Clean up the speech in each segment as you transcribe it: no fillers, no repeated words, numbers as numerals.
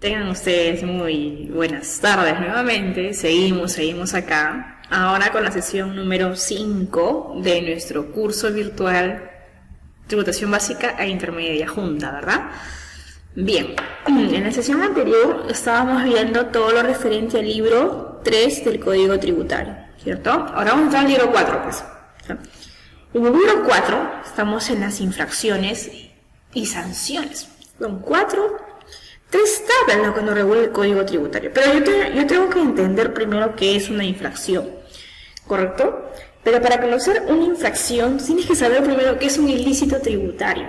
Tengan ustedes muy buenas tardes nuevamente. Seguimos acá. Ahora con la sesión número 5 de nuestro curso virtual Tributación Básica e Intermedia Junta, ¿verdad? Bien, en la sesión anterior estábamos viendo todo lo referente al libro 3 del Código Tributario, ¿cierto? Ahora vamos a entrar al libro 4, pues. En el libro 4 estamos en las infracciones y sanciones. Son 3 tablas cuando regula el Código Tributario. Pero yo tengo que entender primero qué es una infracción, ¿correcto? Pero para conocer una infracción tienes que saber primero qué es un ilícito tributario.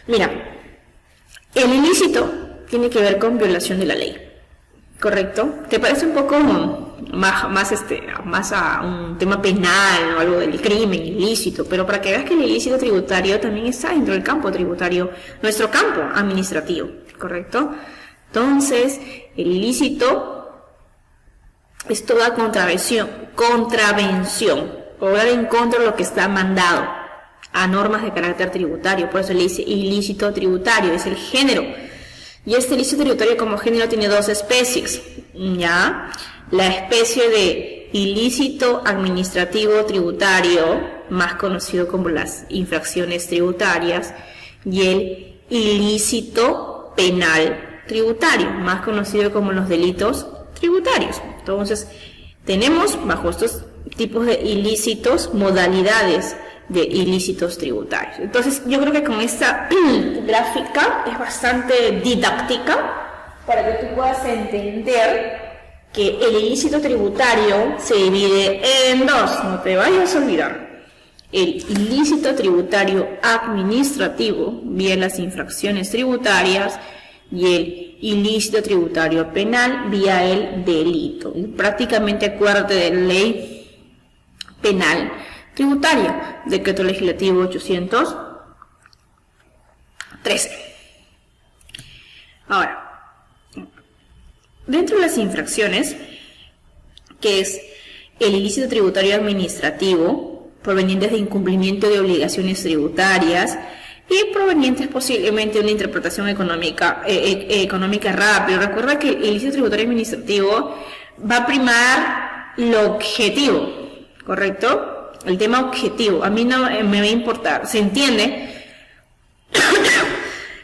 Mira, el ilícito tiene que ver con violación de la ley, ¿correcto? ¿Te parece un poco más a un tema penal o algo del crimen ilícito? Pero para que veas que el ilícito tributario también está dentro del campo tributario, nuestro campo administrativo, ¿correcto? Entonces, el ilícito es toda contravención, obrar en contra de lo que está mandado a normas de carácter tributario. Por eso le dice ilícito tributario, es el género. Y este ilícito tributario como género tiene 2 especies, ¿ya? La especie de ilícito administrativo tributario, más conocido como las infracciones tributarias, y el ilícito penal tributario, más conocido como los delitos tributarios. Entonces, tenemos bajo estos tipos de ilícitos modalidades de ilícitos tributarios. Entonces, yo creo que con esta gráfica es bastante didáctica para que tú puedas entender que el ilícito tributario se divide en 2, no te vayas a olvidar. El ilícito tributario administrativo, vía las infracciones tributarias, y el ilícito tributario penal, vía el delito. Y prácticamente acuérdate de la ley penal tributaria, Decreto Legislativo 813. Ahora, dentro de las infracciones, que es el ilícito tributario administrativo, provenientes de incumplimiento de obligaciones tributarias y provenientes posiblemente de una interpretación económica rápida. Recuerda que el ilícito tributario administrativo va a primar lo objetivo, ¿correcto? El tema objetivo, a mí no me va a importar. ¿Se entiende?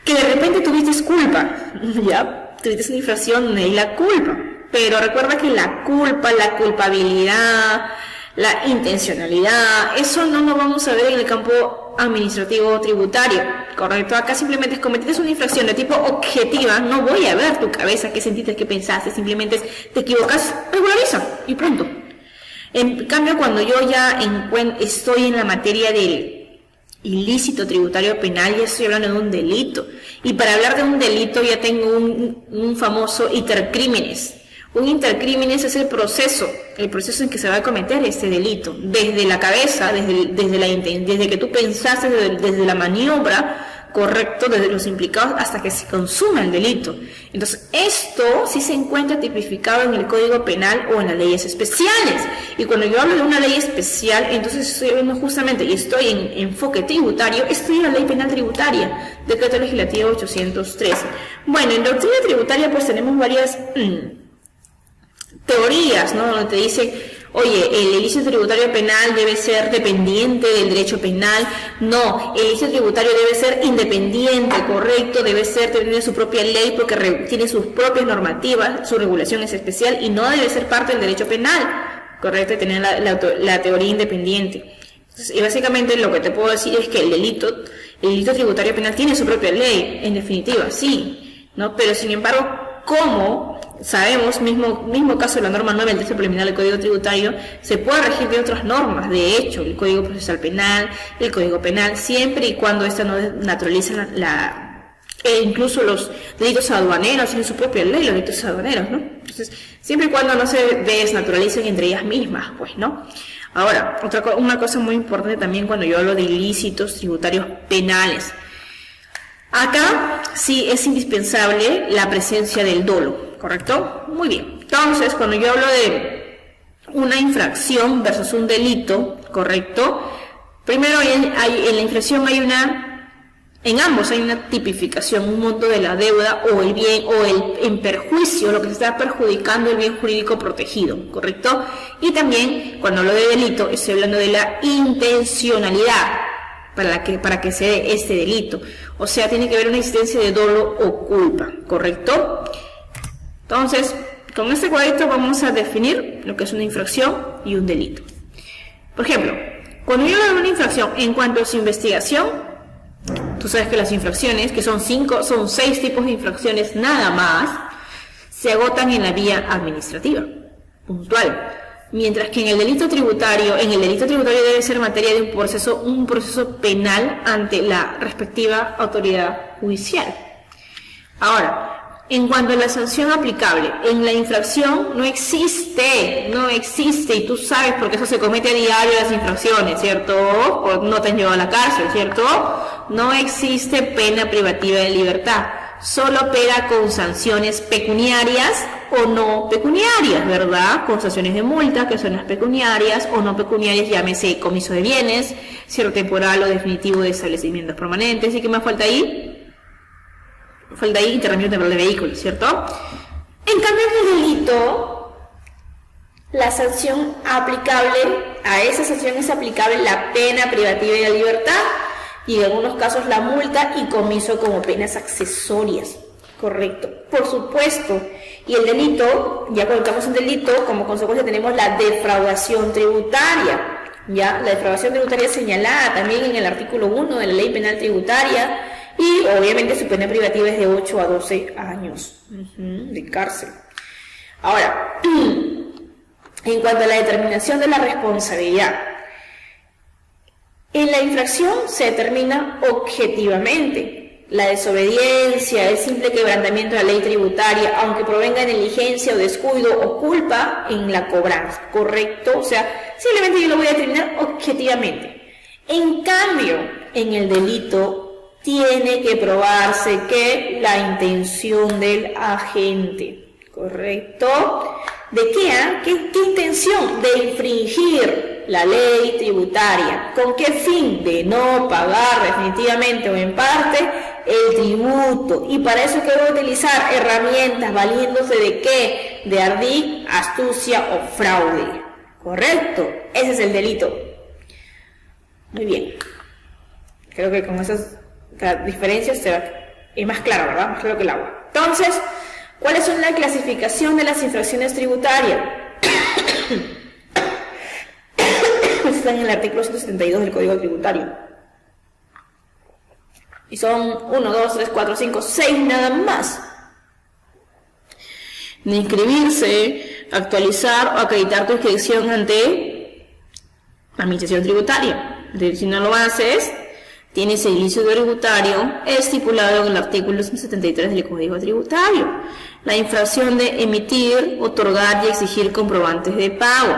Que de repente tuviste culpa, ¿ya? Tuviste una infracción de la culpa. Pero recuerda que la culpa, la culpabilidad, la intencionalidad, eso no lo vamos a ver en el campo administrativo tributario, ¿correcto? Acá simplemente es cometiste una infracción de tipo objetiva, no voy a ver tu cabeza, qué sentiste, qué pensaste, simplemente te equivocas, regulariza y punto. En cambio, cuando yo ya estoy en la materia del ilícito tributario penal, ya estoy hablando de un delito. Y para hablar de un delito ya tengo un famoso intercrímenes. Un intercrímenes es el proceso en que se va a cometer este delito. Desde la cabeza, desde que tú pensaste, desde la maniobra, correcto, desde los implicados hasta que se consuma el delito. Entonces, esto sí se encuentra tipificado en el Código Penal o en las leyes especiales. Y cuando yo hablo de una ley especial, entonces estoy hablando justamente, y estoy en enfoque tributario, estoy en la Ley Penal Tributaria, Decreto Legislativo 813. Bueno, en doctrina tributaria pues tenemos varias teorías, ¿no? Donde te dicen, oye, el ilícito tributario penal debe ser dependiente del derecho penal. No, el ilícito tributario debe ser independiente, correcto, debe tener su propia ley porque tiene sus propias normativas, su regulación es especial y no debe ser parte del derecho penal, correcto, tener la teoría independiente. Entonces, y básicamente lo que te puedo decir es que el delito tributario penal tiene su propia ley, en definitiva, sí, ¿no? Pero sin embargo, ¿cómo? Sabemos, mismo caso de la norma 9 del texto preliminar del Código Tributario, se puede regir de otras normas, de hecho, el Código Procesal Penal, el Código Penal, siempre y cuando esta no naturaliza incluso los delitos aduaneros, tienen su propia ley, los delitos aduaneros, ¿no? Entonces, siempre y cuando no se desnaturalicen entre ellas mismas, pues, ¿no? Ahora, una cosa muy importante también cuando yo hablo de ilícitos tributarios penales. Acá sí es indispensable la presencia del dolo, ¿correcto? Muy bien. Entonces, cuando yo hablo de una infracción versus un delito, ¿correcto? Primero, en la infracción hay una En ambos hay una tipificación, un monto de la deuda o el bien o el en perjuicio, lo que se está perjudicando el bien jurídico protegido, ¿correcto? Y también, cuando hablo de delito, estoy hablando de la intencionalidad para que se dé este delito. O sea, tiene que haber una existencia de dolo o culpa, ¿correcto? Entonces, con este cuadrito vamos a definir lo que es una infracción y un delito. Por ejemplo, cuando yo hablo de una infracción en cuanto a su investigación, tú sabes que las infracciones, que son 6 tipos de infracciones nada más, se agotan en la vía administrativa, puntual. Mientras que en el delito tributario debe ser materia de un proceso penal ante la respectiva autoridad judicial. Ahora, en cuanto a la sanción aplicable, en la infracción no existe, y tú sabes porque eso se comete a diario las infracciones, ¿cierto? O no te han llevado a la cárcel, ¿cierto? No existe pena privativa de libertad, solo opera con sanciones pecuniarias o no pecuniarias, ¿verdad? Con sanciones de multa, que son las pecuniarias, o no pecuniarias, llámese comiso de bienes, cierre temporal o definitivo de establecimientos permanentes. ¿Y qué más falta ahí? Falta ahí internamiento temporal de vehículos, ¿cierto? En cambio, en el delito, la sanción aplicable, a esa sanción es aplicable la pena privativa de la libertad y en algunos casos la multa y comiso como penas accesorias, ¿correcto? Por supuesto. Y el delito, ya cuando estamos en delito, como consecuencia tenemos la defraudación tributaria, ¿ya? La defraudación tributaria señalada también en el artículo 1 de la Ley Penal Tributaria. Y obviamente su pena privativa es de 8 a 12 años de cárcel. Ahora, en cuanto a la determinación de la responsabilidad, en la infracción se determina objetivamente la desobediencia, el simple quebrantamiento de la ley tributaria, aunque provenga de negligencia o descuido o culpa en la cobranza, ¿correcto? O sea, simplemente yo lo voy a determinar objetivamente. En cambio, en el delito, tiene que probarse que la intención del agente, ¿correcto? ¿De qué? ¿Qué intención? De infringir la ley tributaria. ¿Con qué fin? De no pagar definitivamente o en parte el tributo. Y para eso quiero utilizar herramientas valiéndose de ¿qué? De ardid, astucia o fraude, ¿correcto? Ese es el delito. Muy bien. Creo que con esas diferencias es más claro, ¿verdad? Más claro que el agua. Entonces, ¿cuáles son la clasificación de las infracciones tributarias? Están en el artículo 172 del Código Tributario. Y son 1, 2, 3, 4, 5, 6 nada más. De inscribirse, actualizar o acreditar tu inscripción ante la Administración Tributaria. Si no lo haces, tienes el ilícito tributario estipulado en el artículo 173 del Código Tributario. La infracción de emitir, otorgar y exigir comprobantes de pago,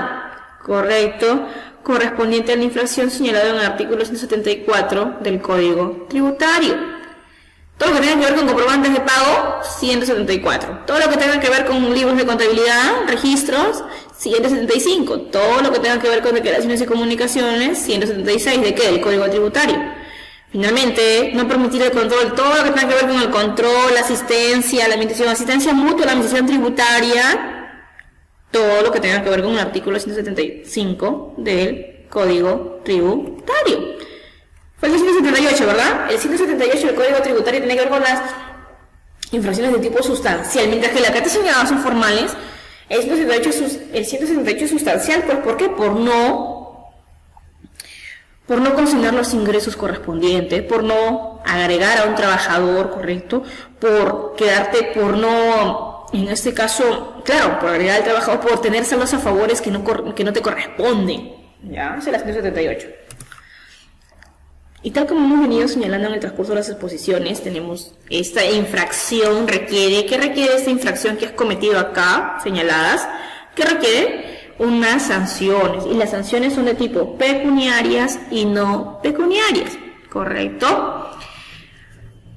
¿correcto? Correspondiente a la infracción señalada en el artículo 174 del Código Tributario. Todo lo que tenga que ver con comprobantes de pago, 174. Todo lo que tenga que ver con libros de contabilidad, registros, 175. Todo lo que tenga que ver con declaraciones y comunicaciones, 176. ¿De qué? Del Código Tributario. Finalmente, no permitir el control, todo lo que tenga que ver con el control, la asistencia, la asistencia mutua, la administración tributaria, todo lo que tenga que ver con el artículo 175 del Código Tributario. Fue el 178, ¿verdad? El 178 del Código Tributario tiene que ver con las infracciones de tipo sustancial, mientras que las que antes señaladas son formales. El 178 es sustancial, pues ¿por qué? Por no consignar los ingresos correspondientes, por no agregar a un trabajador, ¿correcto? Por no, en este caso, claro, por agregar al trabajador, por tener saldos a favores que no te corresponden. ¿Ya? Esa es la 178. Y tal como hemos venido señalando en el transcurso de las exposiciones, tenemos esta infracción, ¿qué requiere esta infracción que has cometido acá, señaladas? ¿Qué requiere? Unas sanciones, y las sanciones son de tipo pecuniarias y no pecuniarias, ¿correcto?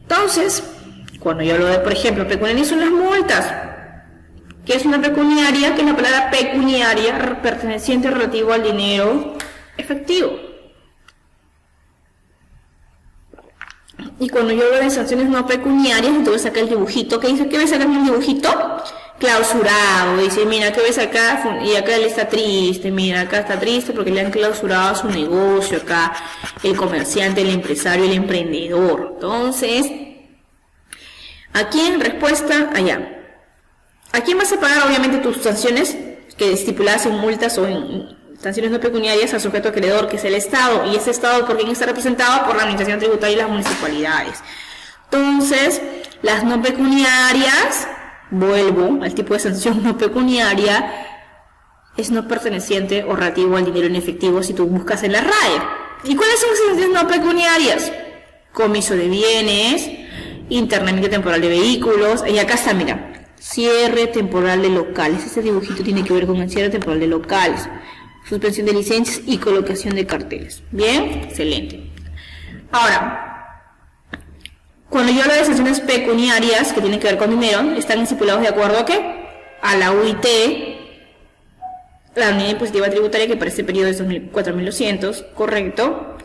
Entonces, cuando yo hablo de, por ejemplo, pecuniarias son las multas. ¿Qué es una pecuniaria? Que es la palabra pecuniaria perteneciente relativo al dinero efectivo. Y cuando yo hablo de sanciones no pecuniarias, entonces saca el dibujito. ¿Qué dice? ¿Qué ves acá en el dibujito? Clausurado. Dice, mira, ¿qué ves acá? Y acá él está triste. Mira, acá está triste porque le han clausurado su negocio. Acá el comerciante, el empresario, el emprendedor. Entonces, ¿a quién? Respuesta, allá. ¿A quién vas a pagar obviamente tus sanciones que estipuladas en multas o en sanciones no pecuniarias al sujeto acreedor, que es el Estado? Y ese Estado, ¿por quién está representado? Por la Administración Tributaria y las municipalidades. Entonces, las no pecuniarias, vuelvo al tipo de sanción no pecuniaria, es no perteneciente o relativo al dinero en efectivo si tú buscas en la RAE. ¿Y cuáles son las sanciones no pecuniarias? Comiso de bienes, internamiento temporal de vehículos, y acá está, mira. Cierre temporal de locales. Este dibujito tiene que ver con el cierre temporal de locales. Suspensión de licencias y colocación de carteles. Bien, excelente. Ahora, cuando yo hablo de sanciones pecuniarias que tienen que ver con dinero, están estipulados de acuerdo a qué? A la UIT, la unidad impositiva tributaria, que para este periodo es 4.200, correcto.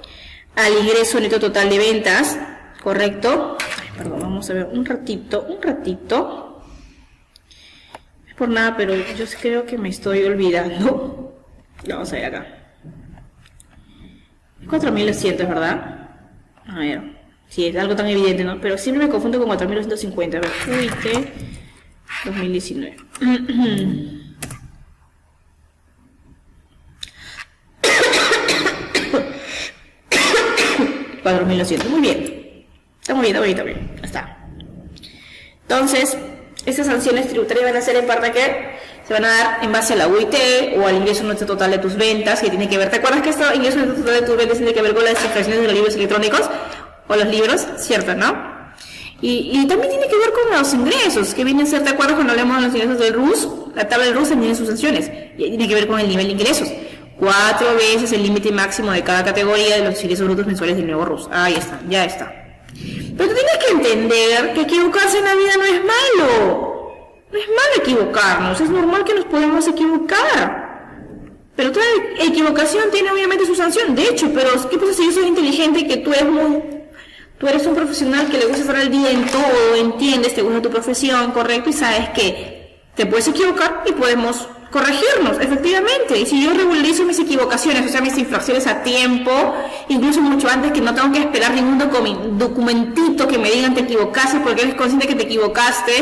Al ingreso neto total de ventas, correcto. Ay, perdón, vamos a ver un ratito. Por nada, pero yo creo que me estoy olvidando. Vamos a ver acá. 4.200, ¿verdad? A ver. Sí, es algo tan evidente, ¿no? Pero siempre me confundo con 4.250. A ver, UIT 2019. 4.200. Muy bien. Está muy bien. Ya está. Entonces, estas sanciones tributarias van a ser en parte que se van a dar en base a la UIT o al ingreso neto total de tus ventas, que tiene que ver. ¿Te acuerdas que este ingreso neto total de tus ventas tiene que ver con las infracciones de los libros electrónicos o los libros? Cierto, ¿no? Y también tiene que ver con los ingresos, que vienen a ser, ¿te acuerdas cuando hablamos de los ingresos del RUS? La tabla del RUS también tiene sus sanciones, y tiene que ver con el nivel de ingresos. 4 veces el límite máximo de cada categoría de los ingresos brutos mensuales del nuevo RUS. Ahí está, ya está. Pero tú tienes que entender que equivocarse en la vida no es malo. No es malo equivocarnos, es normal que nos podamos equivocar. Pero toda equivocación tiene obviamente su sanción. De hecho, pero ¿qué pasa si yo soy inteligente y que tú eres un profesional que le gusta estar al día en todo, entiendes, te gusta tu profesión, correcto, y sabes que te puedes equivocar y podemos corregirnos, efectivamente. Y si yo regularizo mis equivocaciones, o sea, mis infracciones a tiempo, incluso mucho antes, que no tengo que esperar ningún documentito que me digan te equivocaste porque eres consciente que te equivocaste,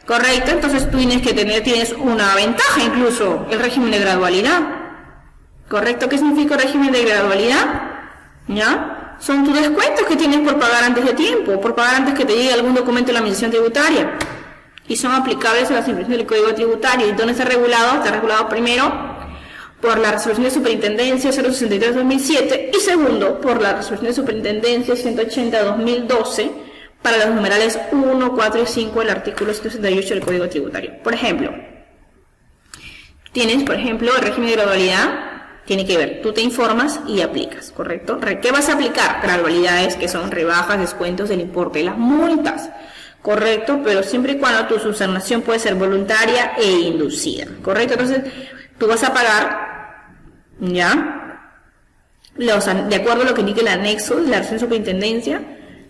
correcto, entonces tú tienes una ventaja, incluso el régimen de gradualidad. ¿Correcto? ¿Qué significa el régimen de gradualidad? ¿Ya? Son tus descuentos que tienes por pagar antes de tiempo, por pagar antes que te llegue algún documento de la administración tributaria. Y son aplicables a las infracciones del Código Tributario. ¿Y dónde está regulado? Está regulado primero por la resolución de superintendencia 063-2007 y segundo por la resolución de superintendencia 180-2012 para los numerales 1, 4 y 5 del artículo 168 del Código Tributario. Por ejemplo, tienes, el régimen de gradualidad. Tiene que ver, tú te informas y aplicas, ¿correcto? ¿Qué vas a aplicar? Gradualidades, que son rebajas, descuentos del importe de las multas, ¿correcto? Pero siempre y cuando tu subsanación puede ser voluntaria e inducida, ¿correcto? Entonces, tú vas a pagar, ¿ya? De acuerdo a lo que indica el anexo de la resolución de superintendencia,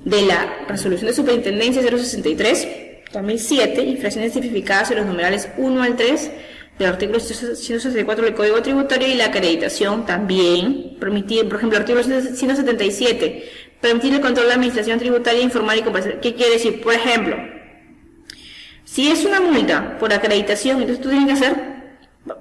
de la resolución de superintendencia 063-2007, infracciones tipificadas en los numerales 1 al 3, del artículo 164 del Código Tributario, y la acreditación también, permitir, por ejemplo, el artículo 177, permitir el control de la administración tributaria informal y comparación. ¿Qué quiere decir? Por ejemplo, si es una multa por acreditación, entonces tú tienes que hacer,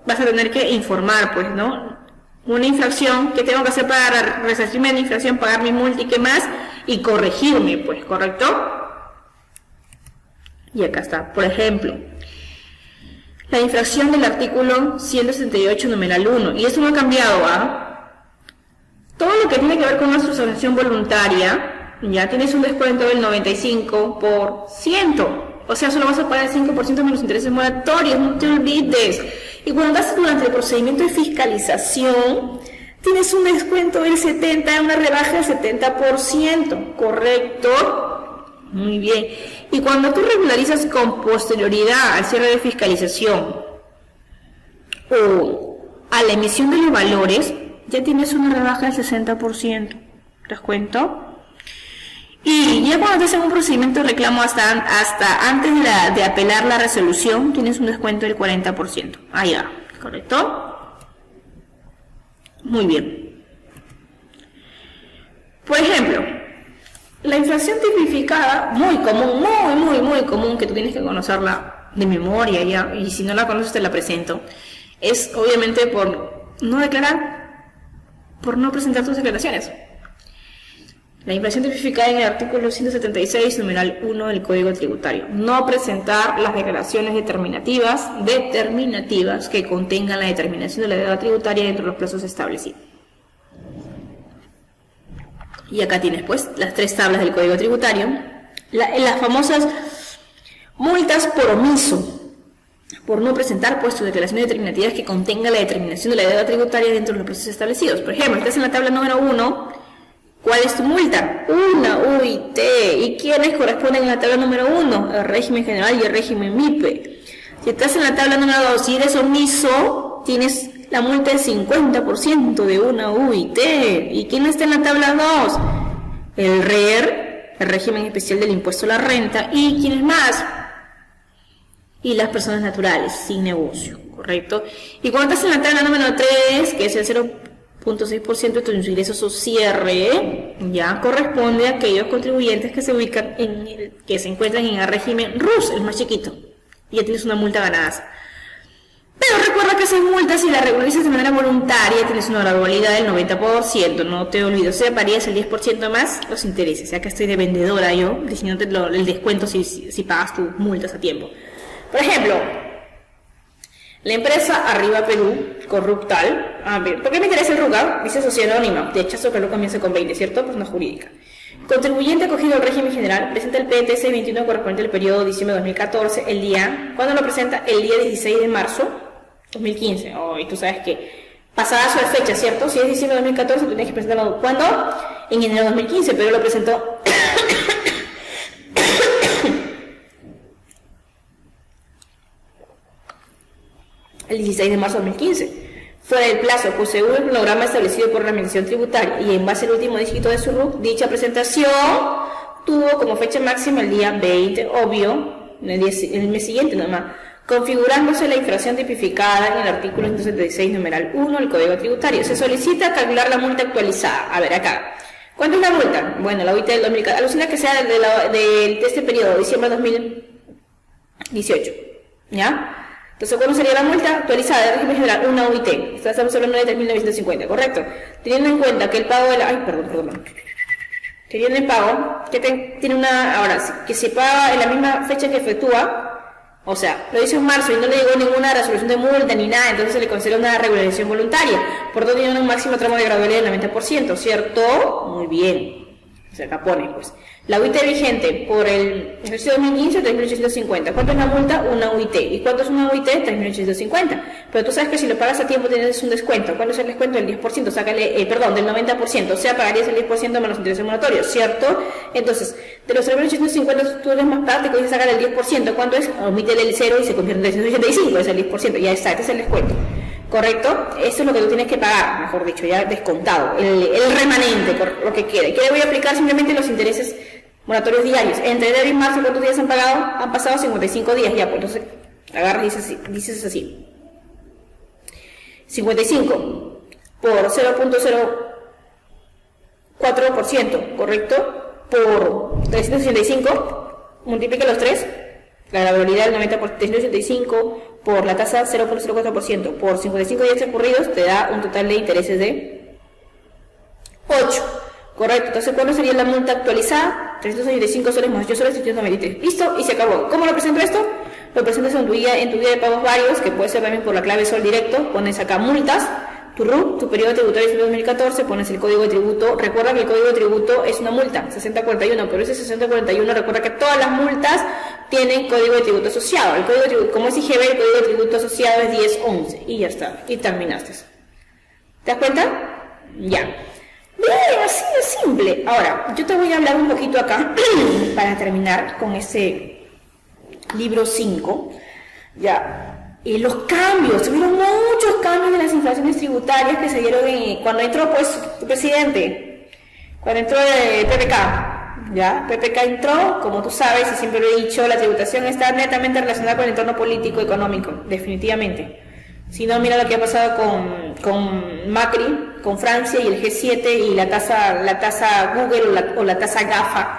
vas a tener que informar, pues, ¿no? Una infracción, ¿qué tengo que hacer para resarcirme de la infracción, pagar mi multa y qué más? Y corregirme, pues, ¿correcto? Y acá está, por ejemplo, la infracción del artículo 168, numeral 1. Y esto no ha cambiado, ¿ah? Todo lo que tiene que ver con una subsanación voluntaria, ya tienes un descuento del 95%. O sea, solo vas a pagar el 5% menos intereses moratorios, no te olvides. Y cuando estás durante el procedimiento de fiscalización, tienes un descuento del 70%, una rebaja del 70%, ¿correcto? Muy bien. Y cuando tú regularizas con posterioridad al cierre de fiscalización o a la emisión de los valores, ya tienes una rebaja del 60%. ¿Descuento? Y ya cuando estás en un procedimiento de reclamo hasta antes de apelar la resolución, tienes un descuento del 40%. Ahí va, ¿correcto? Muy bien. Por ejemplo, la inflación tipificada, muy común, muy común, que tú tienes que conocerla de memoria ya, y si no la conoces te la presento, es obviamente por no declarar, por no presentar tus declaraciones. La inflación tipificada en el artículo 176, numeral 1 del Código Tributario. No presentar las declaraciones determinativas que contengan la determinación de la deuda tributaria dentro de los plazos establecidos. Y acá tienes pues las 3 tablas del Código Tributario. Las famosas multas por omiso, por no presentar pues tus declaraciones determinativas que contengan la determinación de la deuda tributaria dentro de los plazos establecidos. Por ejemplo, estás en la tabla número 1. ¿Cuál es tu multa? Una UIT. ¿Y quiénes corresponden en la tabla número 1? El régimen general y el régimen MIPE. Si estás en la tabla número 2 y eres omiso, tienes la multa del 50% de una UIT. ¿Y quién está en la tabla 2? El RER, el régimen especial del impuesto a la renta. ¿Y quiénes más? Y las personas naturales, sin negocio, ¿correcto? Y cuando estás en la tabla número 3, que es el 0.6% de tus ingresos o cierre, ya corresponde a aquellos contribuyentes que se ubican que se encuentran en el régimen RUS, el más chiquito, y ya tienes una multa ganada. Pero recuerda que esas multas, si las regularizas de manera voluntaria, tienes una gradualidad del 90%, no te olvides, o sea, varías el 10% más los intereses. Ya que estoy de vendedora yo, diseñándote el descuento si pagas tus multas a tiempo. Por ejemplo, la empresa Arriba Perú, Corruptal, a ver, ¿por qué me interesa el RUCA? Dice sociedad anónima, de hecho que lo comienza con 20, ¿cierto? Pues no jurídica. Contribuyente acogido al régimen general, presenta el PTC 21 correspondiente al periodo diciembre de 2014, el día, ¿cuándo lo presenta? El día 16 de marzo 2015. Oh, y tú sabes que pasada su fecha, ¿cierto? Si es diciembre de 2014, tú tienes que presentarlo, ¿cuándo? En enero de 2015, pero lo presentó el 16 de marzo de 2015. Fuera del plazo, pues según el programa establecido por la Administración Tributaria y en base al último dígito de su RUC, dicha presentación tuvo como fecha máxima el día 20, obvio, el mes siguiente nomás, configurándose la infracción tipificada en el artículo 176, numeral 1 del Código Tributario. Se solicita calcular la multa actualizada. A ver, acá. ¿Cuánto es la multa? Bueno, la UIT del 2014. Alucina que sea de este periodo, diciembre de 2018. ¿Ya? Entonces, ¿cuándo sería la multa actualizada de régimen general? Una UIT. Estamos hablando de 3.950, ¿correcto? Teniendo en cuenta que el pago de la... Ay, perdón. Teniendo el pago, que tiene una... Ahora, que se paga en la misma fecha que efectúa, o sea, lo hizo en marzo y no le llegó ninguna resolución de multa ni nada, entonces se le considera una regularización voluntaria. Por tanto, tiene un máximo tramo de gradualidad del 90%, ¿cierto? Muy bien. O sea, acá pone, pues. La UIT vigente por el ejercicio 2015, 3.850. ¿Cuánto es la multa? Una UIT. ¿Y cuánto es una UIT? 3.850. Pero tú sabes que si lo pagas a tiempo tienes un descuento. ¿Cuánto es el descuento? Del 10%, sácale, del 90%. O sea, pagarías el 10% más los intereses moratorios, ¿cierto? Entonces, de los 3.850 tú eres más práctico y sacar el 10%. ¿Cuánto es? Omítele el 0 y se convierte en 385, es el 10%. Ya está, este es el descuento. ¿Correcto? Eso es lo que tú tienes que pagar, mejor dicho, ya descontado, el remanente, lo que quede. ¿Qué le voy a aplicar? Simplemente los intereses moratorios diarios. Entre enero y marzo, ¿cuántos días han pagado? Han pasado 55 días ya, pues entonces agarras y dices así. 55 por 0.04%, ¿correcto? Por 365, multiplica los 3, la gradualidad del 90 por 385 por la tasa 0.04% por 55 días transcurridos te da un total de intereses de 8. Correcto, entonces ¿cuándo sería la multa actualizada? 385 soles más 8 soles, 393. Listo, y se acabó. ¿Cómo lo presento esto? Lo presentas en tu guía de pagos varios, que puede ser también por la clave SOL directo. Pones acá multas, tu RUC, tu periodo tributario de 2014, pones el código de tributo. Recuerda que el código de tributo es una multa, 6041, pero ese 6041 recuerda que todas las multas tienen código de tributo asociado. El código de tributo, como es IGB, el código de tributo asociado es 1011. Y ya está, y terminaste. ¿Te das cuenta? Ya. Bien, así de simple. Ahora, yo te voy a hablar un poquito acá, para terminar con ese libro 5. Ya. Los cambios, tuvieron muchos cambios de las inflaciones tributarias que se dieron cuando entró, pues, tu presidente, cuando entró el PPK. ¿ya? PPK entró, como tú sabes, y siempre lo he dicho, la tributación está netamente relacionada con el entorno político y económico, definitivamente. Si no, mira lo que ha pasado con Macri, con Francia y el G7 y la tasa Google o la tasa GAFA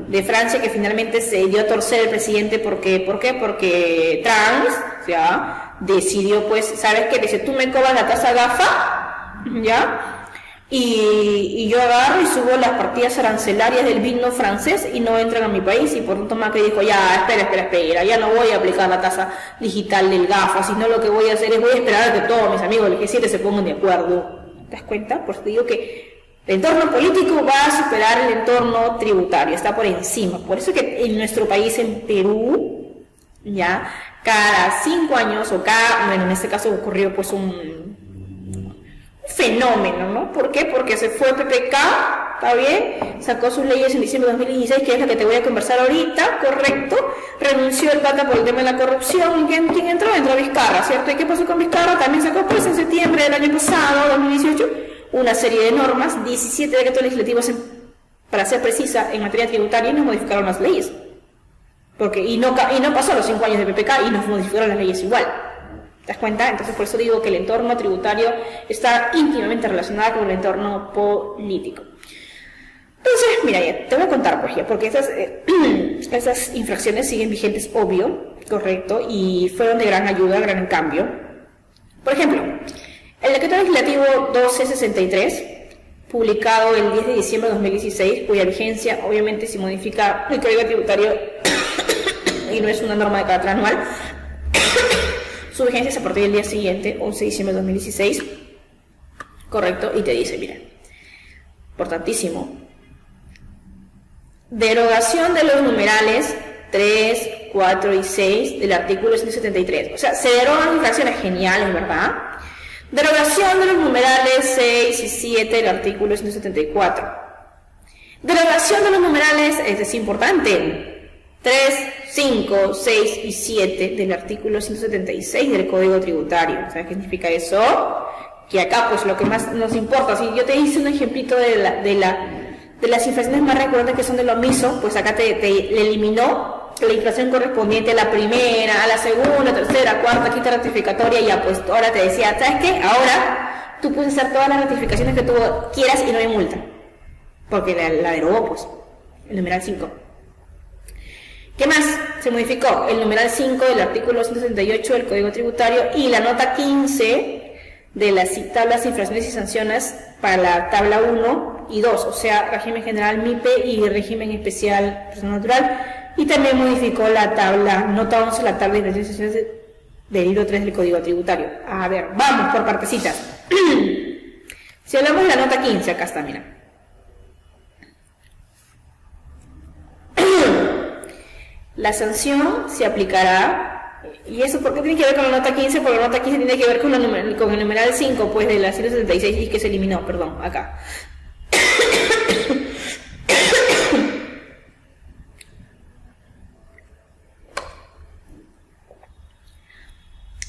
de Francia, que finalmente se dio a torcer el presidente. ¿Por qué? Porque Trump, ¿ya? Decidió, pues, ¿sabes qué? Dice, tú me cobras la tasa GAFA, ¿ya? Y yo agarro y subo las partidas arancelarias del vino francés y no entran a mi país, y por tanto Macri dijo, ya, espera, ya no voy a aplicar la tasa digital del GAFA, sino lo que voy a hacer es voy a esperar a que todos mis amigos del G7 se pongan de acuerdo. ¿Te das cuenta? Pues te digo que el entorno político va a superar el entorno tributario, está por encima. Por eso que en nuestro país, en Perú, ya cada 5 años bueno, en este caso ocurrió pues un fenómeno, ¿no? ¿Por qué? Porque se fue PPK, ¿está bien? Sacó sus leyes en diciembre de 2016, que es la que te voy a conversar ahorita, correcto. Renunció el Pata por el tema de la corrupción. ¿Quién entró? Entró Vizcarra, ¿cierto? ¿Y qué pasó con Vizcarra? También sacó pues en septiembre del año pasado, 2018, una serie de normas, 17 decretos legislativos, para ser precisa, en materia tributaria, y no modificaron las leyes. Y no pasó los 5 años de PPK y nos modificaron las leyes igual. ¿Te das cuenta? Entonces por eso digo que el entorno tributario está íntimamente relacionado con el entorno político. Entonces, mira, ya, te voy a contar pues ya, porque esas infracciones siguen vigentes, obvio, correcto, y fueron de gran ayuda, gran cambio. Por ejemplo, el decreto legislativo 1263, publicado el 10 de diciembre de 2016, cuya vigencia obviamente se modifica el Código Tributario y no es una norma de carácter anual. Su vigencia es a partir del día siguiente, 11 de diciembre de 2016, correcto, y te dice, mira, importantísimo, derogación de los numerales 3, 4 y 6 del artículo 173, o sea, se derogan infracciones geniales, ¿verdad? Derogación de los numerales 6 y 7 del artículo 174, derogación de los numerales, es importante, 3, 5, 6 y 7 del artículo 176 del Código Tributario. ¿Sabes qué significa eso? Que acá, pues, lo que más nos importa, si yo te hice un ejemplito de las infracciones más recurrentes que son del omiso, pues acá te eliminó la infracción correspondiente a la primera, a la segunda, tercera, cuarta, quinta ratificatoria, y ya, pues, ahora te decía, ¿sabes qué? Ahora tú puedes hacer todas las ratificaciones que tú quieras y no hay multa. Porque la derogó, pues, el numeral 5. ¿Qué más? Se modificó el numeral 5 del artículo 168 del Código Tributario y la nota 15 de las tablas, infracciones y sanciones para la tabla 1 y 2, o sea, régimen general MIPE y régimen especial persona natural, y también modificó la nota 11, la tabla de infracciones y sanciones del libro 3 del Código Tributario. A ver, vamos por partecitas. Si hablamos de la nota 15, acá está, mira. La sanción se aplicará, y eso ¿por qué tiene que ver con la nota 15? Porque la nota 15 tiene que ver con el numeral 5, pues, de la 176, y que se eliminó, perdón, acá.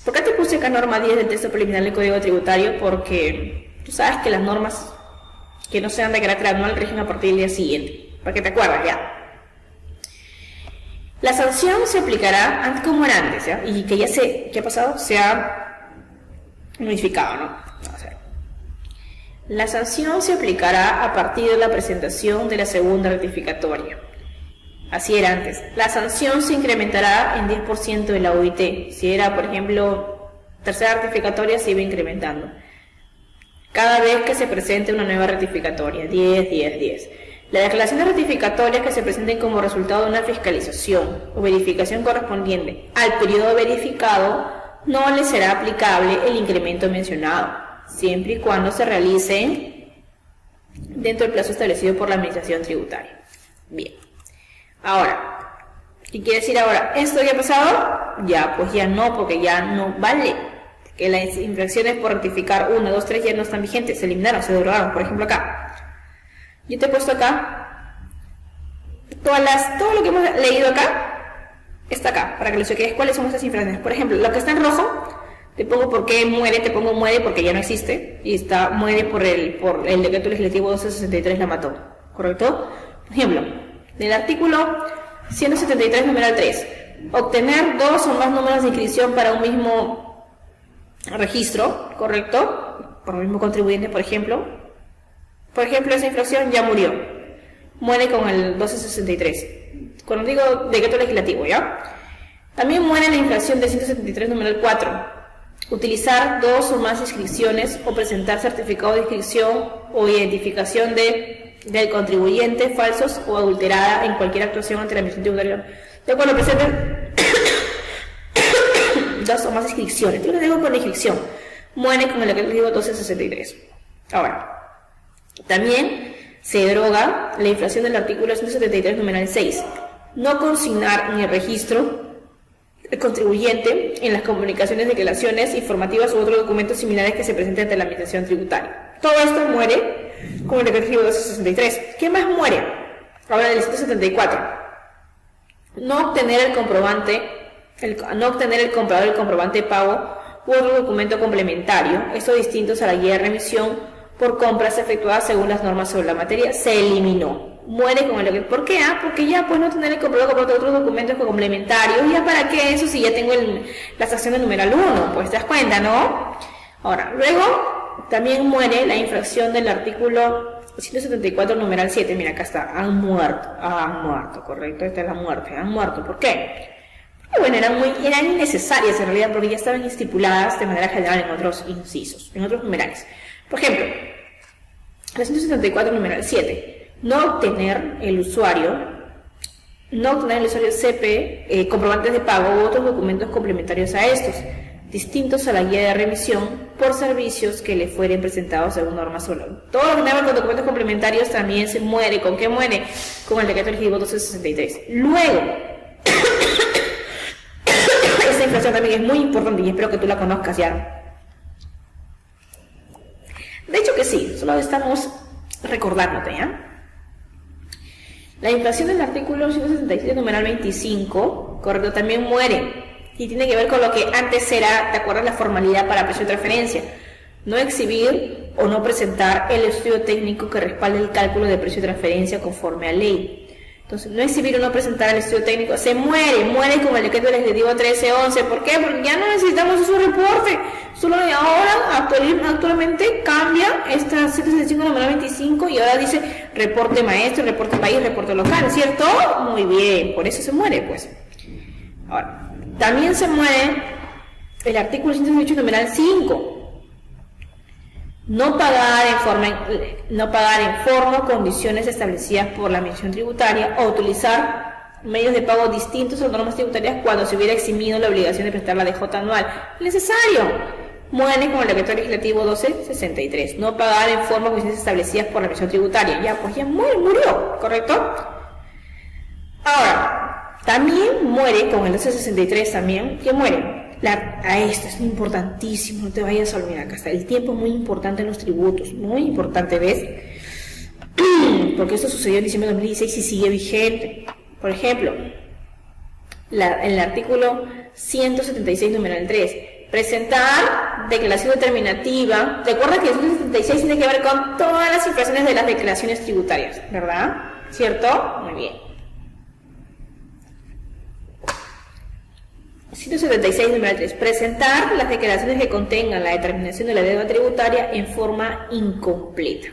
¿Por qué te puse acá norma 10 del texto preliminar del Código Tributario? Porque tú sabes que las normas que no sean de carácter anual rigen a partir del día siguiente, para que te acuerdas ya. La sanción se aplicará como era antes, ¿ya? Y que ¿qué ha pasado? Se ha modificado, ¿no? O sea, la sanción se aplicará a partir de la presentación de la segunda ratificatoria. Así era antes. La sanción se incrementará en 10% de la OIT. Si era, por ejemplo, tercera ratificatoria, se iba incrementando. Cada vez que se presente una nueva ratificatoria, 10, 10, 10. Las declaraciones ratificatorias que se presenten como resultado de una fiscalización o verificación correspondiente al periodo verificado no le será aplicable el incremento mencionado, siempre y cuando se realicen dentro del plazo establecido por la Administración Tributaria. Bien. Ahora, ¿qué quiere decir ahora? ¿Esto ya ha pasado? Ya, pues ya no, porque ya no vale. Que las infracciones por rectificar 1, 2, 3 ya no están vigentes, se eliminaron, se derogaron. Por ejemplo, acá. Yo te he puesto acá todo lo que hemos leído acá está acá, para que lo cheques cuáles son esas infracciones. Por ejemplo, lo que está en rojo, te pongo por qué muere, te pongo muere porque ya no existe, y muere por el decreto legislativo 1263 la mató, ¿correcto? Por ejemplo, Del artículo 173, numeral 3. Obtener 2 o más números de inscripción para un mismo registro, ¿correcto? Por un mismo contribuyente, por ejemplo. Por ejemplo, esa infracción ya murió. Muere con el 1263. Cuando digo decreto legislativo, ¿ya? También muere la infracción de 173, numeral 4. Utilizar 2 o más inscripciones o presentar certificado de inscripción o identificación del contribuyente falsos o adulterada en cualquier actuación ante la Administración Tributaria. De cuando presenten 2 o más inscripciones. Yo lo digo con la inscripción. Muere con el decreto legislativo 1263. Ahora, también se deroga la infracción del artículo 173, numeral 6. No consignar en el registro el contribuyente en las comunicaciones, declaraciones informativas u otros documentos similares que se presenten ante la Administración Tributaria. Todo esto muere con el decreto legislativo 263. ¿Qué más muere? Ahora del 174. No obtener el comprobante, no obtener el comprador el comprobante de pago u otro documento complementario, estos distintos a la guía de remisión por compras efectuadas según las normas sobre la materia, se eliminó. Muere con el... ¿Por qué? Porque ya pues no tener el comprobado con otros documentos complementarios. ¿Ya para qué eso si ya tengo la sección del numeral 1? Pues te das cuenta, ¿no? Ahora, luego también muere la infracción del artículo 174, numeral 7. Mira, acá está. Han muerto, correcto. Esta es la muerte. Han muerto. ¿Por qué? Porque, bueno, eran innecesarias en realidad porque ya estaban estipuladas de manera general en otros incisos, en otros numerales. Por ejemplo, la 174, numeral 7. No obtener el usuario CP, comprobantes de pago u otros documentos complementarios a estos, distintos a la guía de remisión por servicios que le fueren presentados según normas sobre. Todo lo que tenga con documentos complementarios también se muere. ¿Con qué muere? Con el decreto legislativo 1263. Luego, esta infracción también es muy importante y espero que tú la conozcas ya. De hecho que sí, solo estamos recordándote, ¿ya? La infracción del artículo 167, numeral 25, correcto, también muere. Y tiene que ver con lo que antes era, ¿te acuerdas? La formalidad para precio de transferencia. No exhibir o no presentar el estudio técnico que respalde el cálculo de precio de transferencia conforme a ley. Entonces, no exhibir o no presentar el estudio técnico, se muere con el decreto legislativo 1311. ¿Por qué? Porque ya no necesitamos esos reportes. Solo ahora, actualmente cambia esta 165 número 25 y ahora dice reporte maestro, reporte país, reporte local, ¿cierto? Muy bien, por eso se muere, pues. Ahora, también se muere el artículo 118 numeral 5. No pagar en forma o condiciones establecidas por la Administración Tributaria o utilizar medios de pago distintos a las normas tributarias cuando se hubiera eximido la obligación de prestar la DJ anual. Necesario. Muere con el decreto legislativo 1263. No pagar en forma o condiciones establecidas por la Administración Tributaria. Ya, pues ya murió, ¿correcto? Ahora, también muere con el 1263 también. ¿Quién muere? Esto es importantísimo, no te vayas a olvidar, acá está. El tiempo es muy importante en los tributos, muy importante, ¿ves? Porque esto sucedió en diciembre de 2016 y sigue vigente. Por ejemplo, el artículo 176, numeral 3, presentar declaración determinativa. Recuerda que el 176 tiene que ver con todas las infracciones de las declaraciones tributarias, ¿verdad? ¿Cierto? Muy bien. 176, numeral 3. Presentar las declaraciones que contengan la determinación de la deuda tributaria en forma incompleta.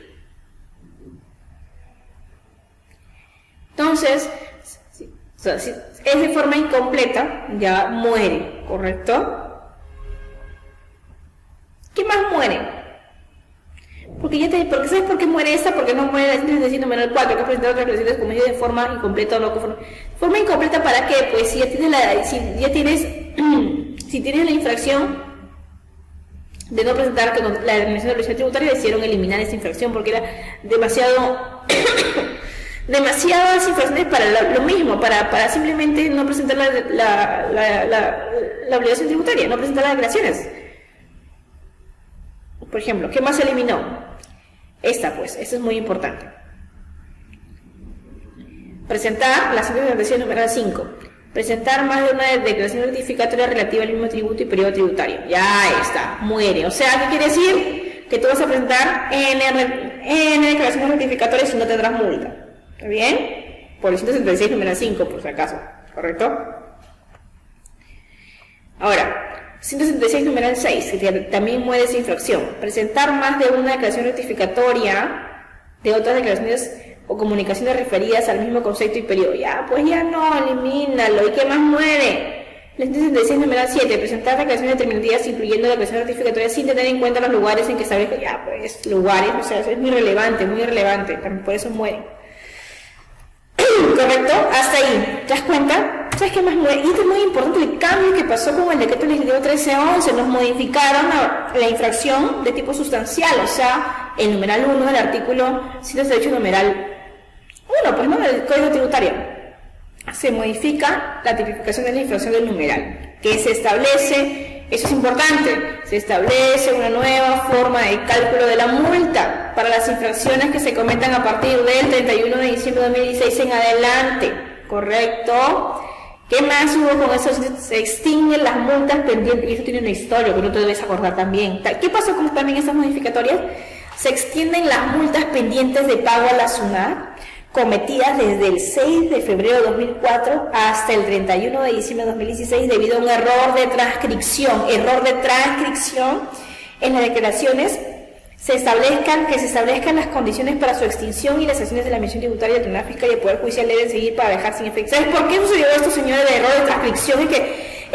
Entonces, si es de forma incompleta, ya muere, ¿correcto? ¿Qué más muere? Porque ¿sabes por qué muere esta? Porque no muere la 176, numeral 4, que es presentar otras declaraciones como medio de forma incompleta o no conforme. ¿Forma incompleta para qué? Pues si tienes la infracción de no presentar que la determinación de la obligación tributaria, decidieron eliminar esta infracción porque era demasiadas infracciones para lo mismo, para simplemente no presentar la obligación tributaria, no presentar las declaraciones. Por ejemplo, ¿qué más se eliminó? Esta es muy importante. Presentar la 176, numeral 5. Presentar más de una declaración notificatoria relativa al mismo tributo y periodo tributario. Ya está, muere. O sea, ¿qué quiere decir? Que tú vas a presentar N declaraciones notificatorias y no tendrás multa. ¿Está bien? por el 166 numeral 5, por si acaso, ¿correcto? Ahora, 166 numeral 6, que también mueve esa infracción. Presentar más de una declaración rectificatoria de otras declaraciones o comunicaciones referidas al mismo concepto y periodo. Ya, pues ya no, elimínalo. ¿Y qué más mueve? La 166 numeral 7, presentar declaraciones determinativas incluyendo declaraciones rectificatorias sin tener en cuenta los lugares en que establezca. Ya, pues, lugares, o sea, eso es muy relevante, también por eso muere. ¿Correcto? Hasta ahí. ¿Te das cuenta? ¿Sabes qué más muere? Y esto es muy importante, el cambio que pasó con el decreto legislativo 1311, nos modificaron la infracción de tipo sustancial, o sea, el numeral 1 del artículo 168 numeral 1, pues no, del Código Tributario. Se modifica la tipificación de la infracción del numeral, que se establece, eso es importante, se establece una nueva forma de cálculo de la multa para las infracciones que se cometan a partir del 31 de diciembre de 2016 en adelante, ¿correcto? ¿Qué más hubo con eso? Se extinguen las multas pendientes, y eso tiene una historia que no te debes acordar también. ¿Qué pasó con también estas modificatorias? Se extienden las multas pendientes de pago a la SUNAT, cometidas desde el 6 de febrero de 2004 hasta el 31 de diciembre de 2016 debido a un error de transcripción en las declaraciones, que se establezcan las condiciones para su extinción y las acciones de la Administración Tributaria, del Tribunal Fiscal y el Poder Judicial deben seguir para dejar sin efecto. ¿Sabes por qué sucedió esto, señores, de error de transcripción? Es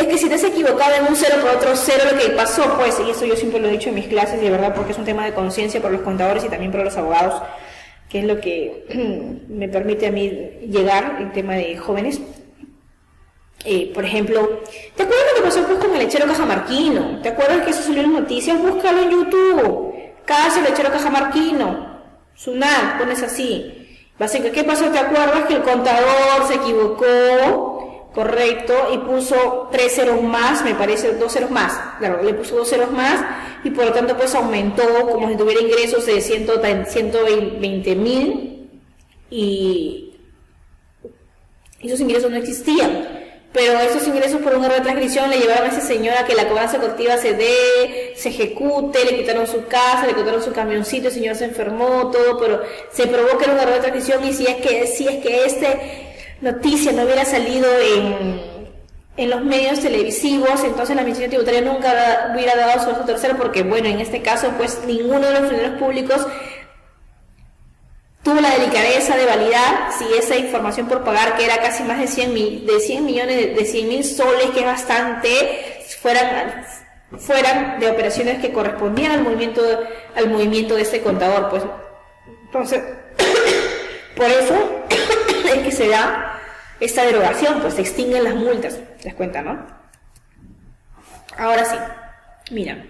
que si te has equivocado en un 0 por otro 0, lo que pasó, pues, y eso yo siempre lo he dicho en mis clases, de verdad, porque es un tema de conciencia para los contadores y también para los abogados, que es lo que me permite a mí llegar en tema de jóvenes. Por ejemplo, ¿te acuerdas lo que pasó pues con el lechero cajamarquino? ¿Te acuerdas que eso salió en noticias? Búscalo en YouTube. Caso lechero cajamarquino. SUNAT, pones así. Básicamente, ¿qué pasó? ¿Te acuerdas que el contador se equivocó? Correcto, y puso 3 ceros más, me parece, 2 ceros más. Claro, le puso 2 ceros más y por lo tanto pues aumentó como si tuviera ingresos de 120,000 y esos ingresos no existían. Pero esos ingresos por un error de transcripción le llevaron a ese señor a que la cobranza colectiva se ejecute, le quitaron su casa, le quitaron su camioncito, el señor se enfermó, todo, pero se probó que era un error de transcripción y si es que esta noticia no hubiera salido en los medios televisivos, entonces la Administración Tributaria nunca hubiera dado su tercero, porque bueno, en este caso pues ninguno de los funcionarios públicos tuvo la delicadeza de validar si esa información por pagar, que era casi más de 100 millones de 100.000 soles, que es bastante, fueran de operaciones que correspondían al movimiento de este contador, pues. Entonces, por eso es que se da esta derogación, pues se extinguen las multas, ¿te das cuenta, no? Ahora sí, mira,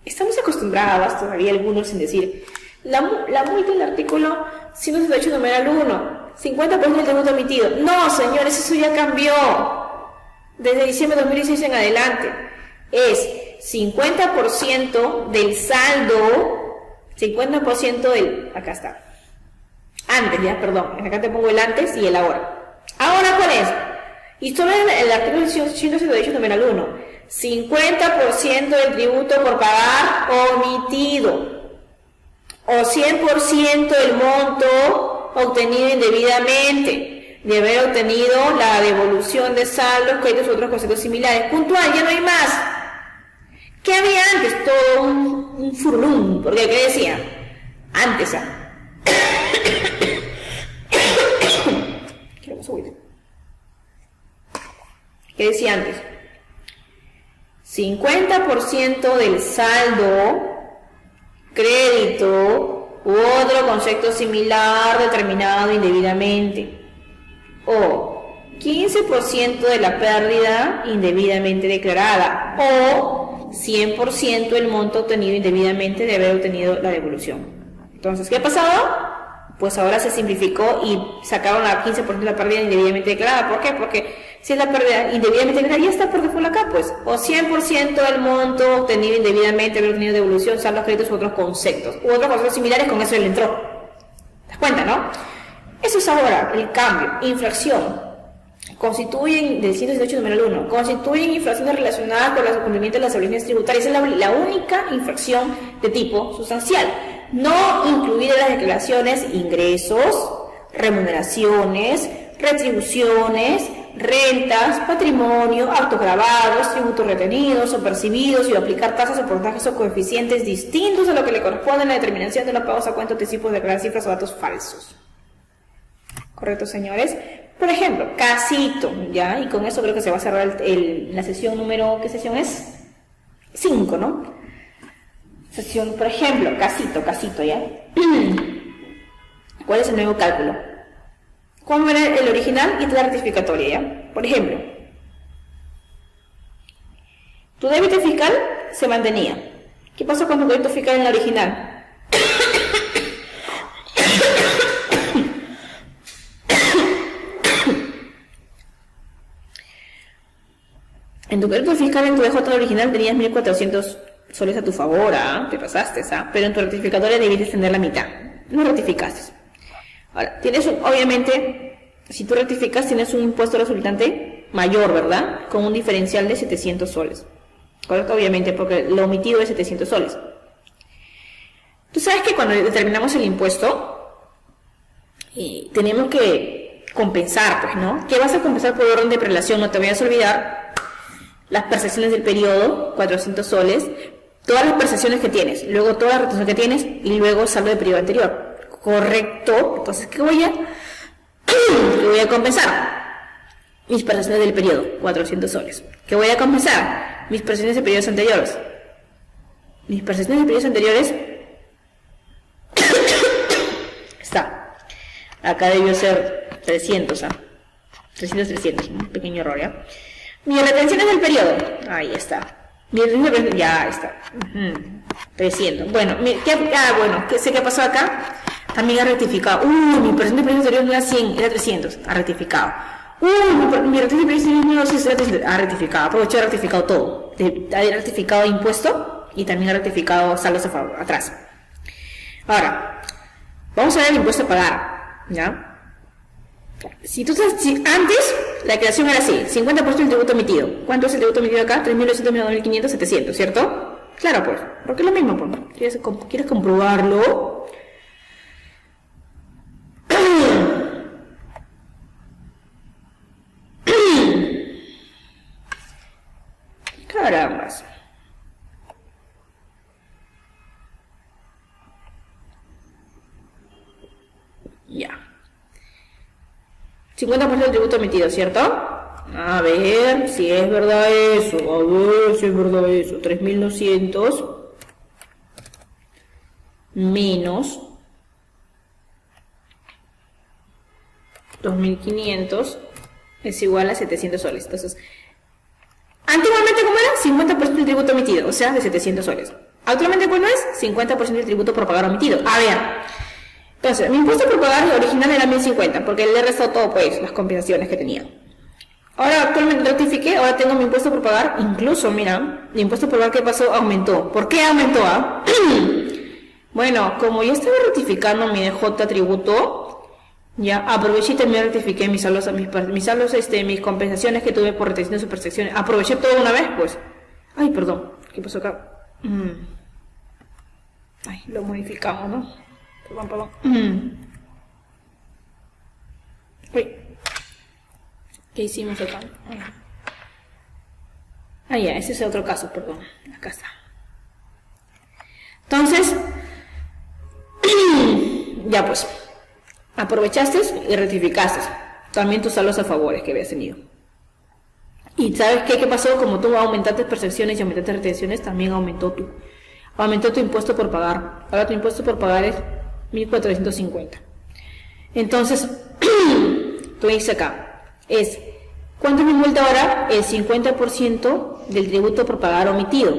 estamos acostumbrados todavía algunos en decir, la multa del artículo 168 numeral 1, 50% del tributo emitido. No, señores, eso ya cambió. Desde diciembre de 2016 en adelante. Es 50% del saldo, 50% del... Acá está. Antes, ya, perdón. Acá te pongo el antes y el ahora. ¿Ahora cuál es? Y solo el artículo 168 numeral 1. 50% del tributo por pagar omitido. O 100% del monto obtenido indebidamente, de haber obtenido la devolución de saldos, créditos u otros conceptos similares. Puntual, ya no hay más. ¿Qué había antes? Todo un furlum, porque ¿qué decía? Antes, ¿qué decía antes? 50% del saldo, crédito u otro concepto similar determinado indebidamente, o 15% de la pérdida indebidamente declarada, o 100% del monto obtenido indebidamente de haber obtenido la devolución. Entonces, ¿qué ha pasado? Pues ahora se simplificó y sacaron la 15% de la pérdida indebidamente declarada. ¿Por qué? Porque si es la pérdida indebidamente declarada, ya está por default acá, pues. O 100% del monto obtenido indebidamente, haber obtenido devolución, saldos, créditos u otros conceptos. U otros conceptos similares, con eso él entró. ¿Te das cuenta, no? Eso es ahora el cambio. Infracción. Constituyen, del 168 número 1, constituyen infracciones relacionadas con el cumplimiento de las obligaciones tributarias. Es la única infracción de tipo sustancial. No incluir en las declaraciones ingresos, remuneraciones, retribuciones, rentas, patrimonio, actos grabados, tributos retenidos o percibidos y aplicar tasas o porcentajes o coeficientes distintos a lo que le corresponde en la determinación de los pagos a cuenta, anticipos, declarar cifras o datos falsos. ¿Correcto, señores? Por ejemplo, casito, ¿ya? Y con eso creo que se va a cerrar la sesión número, ¿qué sesión es? 5, ¿no? Sesión, por ejemplo, casito, ¿ya? ¿Cuál es el nuevo cálculo? ¿Cuál era el original y la rectificatoria, ya? Por ejemplo, tu débito fiscal se mantenía. ¿Qué pasó con tu débito fiscal en la original? En tu crédito fiscal, en tu DJ original tenías 1.400 soles a tu favor, ¿ah? Te pasaste, ¿ah? Pero en tu rectificatoria debiste tener la mitad. No rectificaste. Ahora, obviamente, si tú rectificas, tienes un impuesto resultante mayor, ¿verdad? Con un diferencial de 700 soles. ¿Correcto? Obviamente, porque lo omitido es 700 soles. Tú sabes que cuando determinamos el impuesto, tenemos que compensar, pues, ¿no? ¿Qué vas a compensar por orden de prelación? No te vayas a olvidar las percepciones del periodo, 400 soles, todas las percepciones que tienes, luego toda la retención que tienes y luego saldo de periodo anterior. Correcto. Entonces, ¿qué voy a compensar? Mis percepciones del periodo, 400 soles. ¿Qué voy a compensar? Mis percepciones de periodos anteriores. Mis percepciones de periodos anteriores está. Acá debió ser 300, 300, un pequeño error, ¿ya? Mis retenciones del periodo, ahí está. Ya está. 300. Bueno, sé qué pasó acá. También ha rectificado. Mi presente de periodo anterior no era 100, era 300. Ha rectificado. Mi retención de periodo anterior no era 300. Ha rectificado. Aprovechó, ha rectificado todo. Ha rectificado impuesto y también ha rectificado saldos a favor, atrás. Ahora, vamos a ver el impuesto a pagar, ¿ya? Si antes la creación era así, 50% del tributo emitido. ¿Cuánto es el tributo emitido acá? 3.900 menos 2.500, 700, ¿cierto? Claro, pues, porque es lo mismo, pues. ¿Quieres comprobarlo? Carambas. Ya. 50% del tributo emitido, ¿cierto? A ver si es verdad eso. 3.200 menos 2.500 es igual a 700 soles. Entonces, antiguamente, ¿cómo era? 50% del tributo emitido, o sea, de 700 soles. Actualmente, ¿cuál es? 50% del tributo por pagar omitido. A ver. Entonces, mi impuesto por pagar original era 1.050, porque le he restado todo, pues, las compensaciones que tenía. Ahora, actualmente rectifiqué, ahora tengo mi impuesto por pagar, incluso, mira, mi impuesto por pagar, ¿qué pasó? Aumentó. ¿Por qué aumentó? Bueno, como yo estaba rectificando mi DJ tributo, ya aproveché y también rectifiqué mis saldos, mis compensaciones que tuve por retención de supersecciones. Aproveché todo una vez, pues. Ay, perdón, ¿qué pasó acá? Ay, lo modificamos, ¿no? Perdón. Uy. ¿Qué hicimos acá? Ya, ese es otro caso, perdón. Acá está. Entonces, ya pues, aprovechaste y rectificaste también tus saldos a favores que habías tenido. Y ¿sabes qué? ¿Qué pasó? Como tú aumentaste percepciones y aumentaste retenciones, también aumentó tu impuesto por pagar. Ahora tu impuesto por pagar es 1.450. Entonces, tú dices acá, ¿cuánto es mi multa ahora? El 50% del tributo por pagar omitido.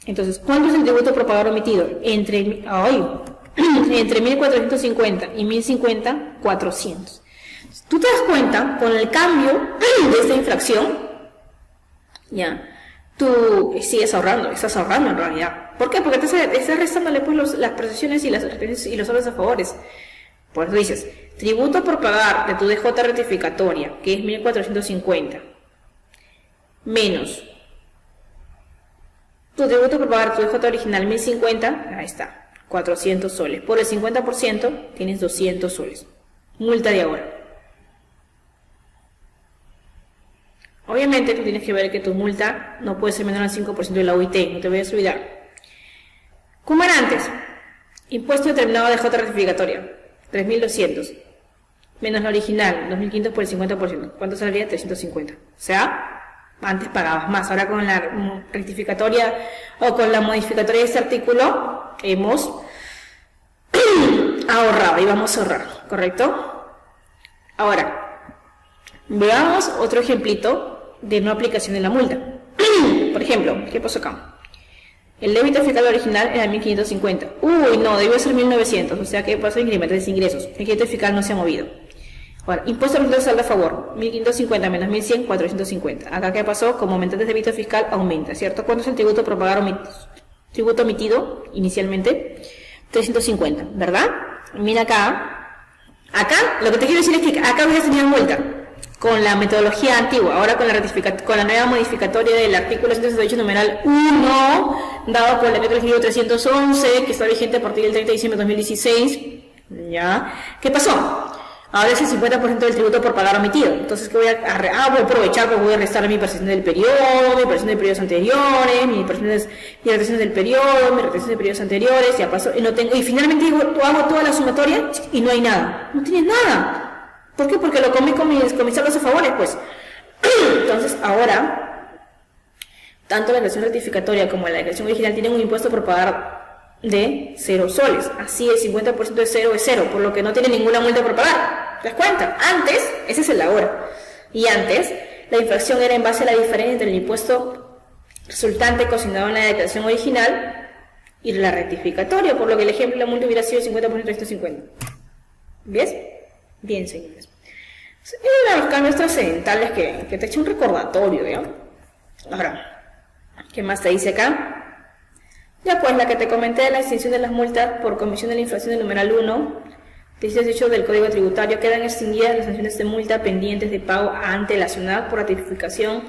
Entonces, ¿cuánto es el tributo por pagar omitido? Entre 1.450 y 1.050, 400. Tú te das cuenta, con el cambio de esta infracción, ya, tú sigues ahorrando, estás ahorrando en realidad. ¿Por qué? Porque estás restándole pues las percepciones y los saldos a favores. Por eso dices, tributo por pagar de tu DJ rectificatoria, que es 1.450, menos tu tributo por pagar tu DJ original 1.050, ahí está, 400 soles. Por el 50% tienes 200 soles. Multa de ahora. Obviamente tú tienes que ver que tu multa no puede ser menor al 5% de la UIT, no te vayas a olvidar. ¿Cómo era antes? Impuesto determinado de J rectificatoria, 3.200, menos la original, 2.500 por el 50%. ¿Cuánto saldría? 350. O sea, antes pagabas más. Ahora con la rectificatoria o con la modificatoria de este artículo hemos ahorrado y vamos a ahorrar, ¿correcto? Ahora, veamos otro ejemplito de no aplicación de la multa. Por ejemplo, ¿qué pasó acá? El débito fiscal original era 1.550. Uy, no, debió ser 1.900. O sea que pasó incrementos de ingresos. El crédito fiscal no se ha movido. Ahora, impuesto al saldo a favor. 1.550 menos 1.100, 450. Acá, ¿qué pasó? Como aumentante de débito fiscal, aumenta, ¿cierto? ¿Cuánto es el tributo por pagar tributo omitido inicialmente? 350, ¿verdad? Mira acá. Acá, lo que te quiero decir es que acá voy a tener vuelta con la metodología antigua, ahora con la nueva modificatoria del artículo 168 numeral 1, dado por el decreto legislativo 311, que está vigente a partir del 30 de diciembre de 2016. ¿Ya? ¿Qué pasó? Ahora es el 50% del tributo por pagar omitido. Entonces, ¿qué voy a aprovechar? Pues voy a restar mi percepción del periodo, mi percepción de periodos anteriores, mi retención del periodo, mi retención de periodos anteriores, ya pasó, y no tengo, y finalmente digo, hago toda la sumatoria y no hay nada. No tienes nada. ¿Por qué? Porque lo comí con mis saldos a favores, pues. Entonces, ahora, tanto la declaración rectificatoria como la declaración original tienen un impuesto por pagar de 0 soles. Así, el 50% de 0 es 0, por lo que no tiene ninguna multa por pagar. ¿Te das cuenta? Antes, ese es el ahora. Y antes, la infracción era en base a la diferencia entre el impuesto resultante consignado en la declaración original y la rectificatoria, por lo que el ejemplo de la multa hubiera sido 50% de 150. ¿Ves? Bien, señores. Eran los cambios trascendentales que te eché un recordatorio, ¿ya? Ahora, ¿qué más te dice acá? Ya pues, la que te comenté de la extinción de las multas por comisión de la infracción del numeral 1, 18 del Código Tributario, quedan extinguidas las sanciones de multa pendientes de pago ante la SUNAT por ratificación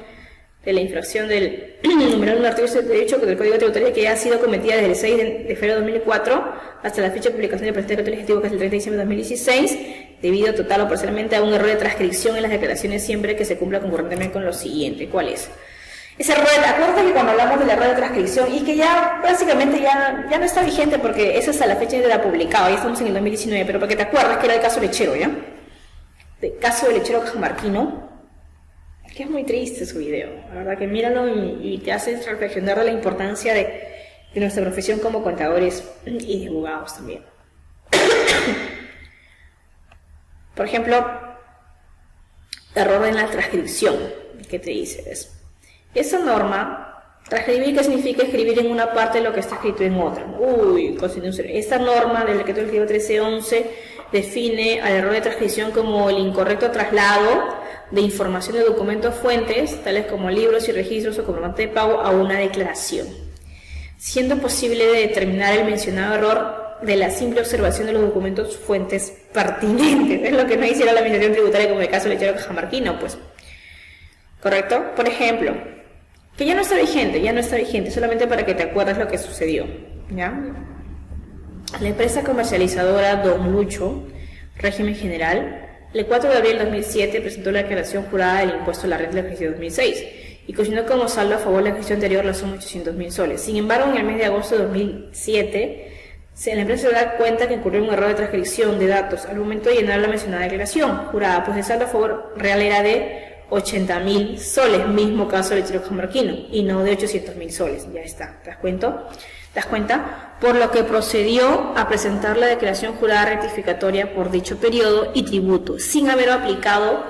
de la infracción del numeral 1 artículo 78 del Código Tributario que ha sido cometida desde el 6 de febrero de 2004 hasta la fecha de publicación del presente decreto legislativo, que es el 30 de diciembre de 2016, debido total o parcialmente a un error de transcripción en las declaraciones, siempre que se cumpla concurrentemente con lo siguiente. ¿Cuál es? Ese error, acuérdate que cuando hablamos del error de transcripción y que ya básicamente ya no está vigente porque es hasta la fecha de la publicada, ya estamos en el 2019, pero para que te acuerdas que era el caso lechero, ¿ya? El caso del lechero cajamarquino, que es muy triste su video, la verdad que míralo y te hace reflexionar de la importancia de nuestra profesión como contadores y de abogados también. Por ejemplo, error en la transcripción. ¿Qué te dice? Esa norma, transcribir, ¿qué significa? Escribir en una parte lo que está escrito en otra. Esta norma del decreto legislativo 1311 define al error de transcripción como el incorrecto traslado de información de documentos fuentes, tales como libros y registros o comprobante de pago, a una declaración, siendo posible determinar el mencionado error de la simple observación de los documentos fuentes pertinentes. Es lo que no hiciera la administración tributaria como el caso lechero cajamarquino, pues. ¿Correcto? Por ejemplo, que ya no está vigente, solamente para que te acuerdes lo que sucedió, ¿ya? La empresa comercializadora Don Lucho, régimen general, el 4 de abril de 2007 presentó la declaración jurada del impuesto a la renta del ejercicio 2006 y cocinó como saldo a favor de la ejercicio anterior la suma de 800.000 soles. Sin embargo, en el mes de agosto de 2007, la empresa se da cuenta que ocurrió un error de transcripción de datos al momento de llenar la mencionada declaración jurada, pues el saldo a favor real era de 80.000 soles, mismo caso del lechero cajamarquino, y no de 800.000 soles. Ya está, ¿te das cuenta? Por lo que procedió a presentar la declaración jurada rectificatoria por dicho periodo y tributo, sin haber aplicado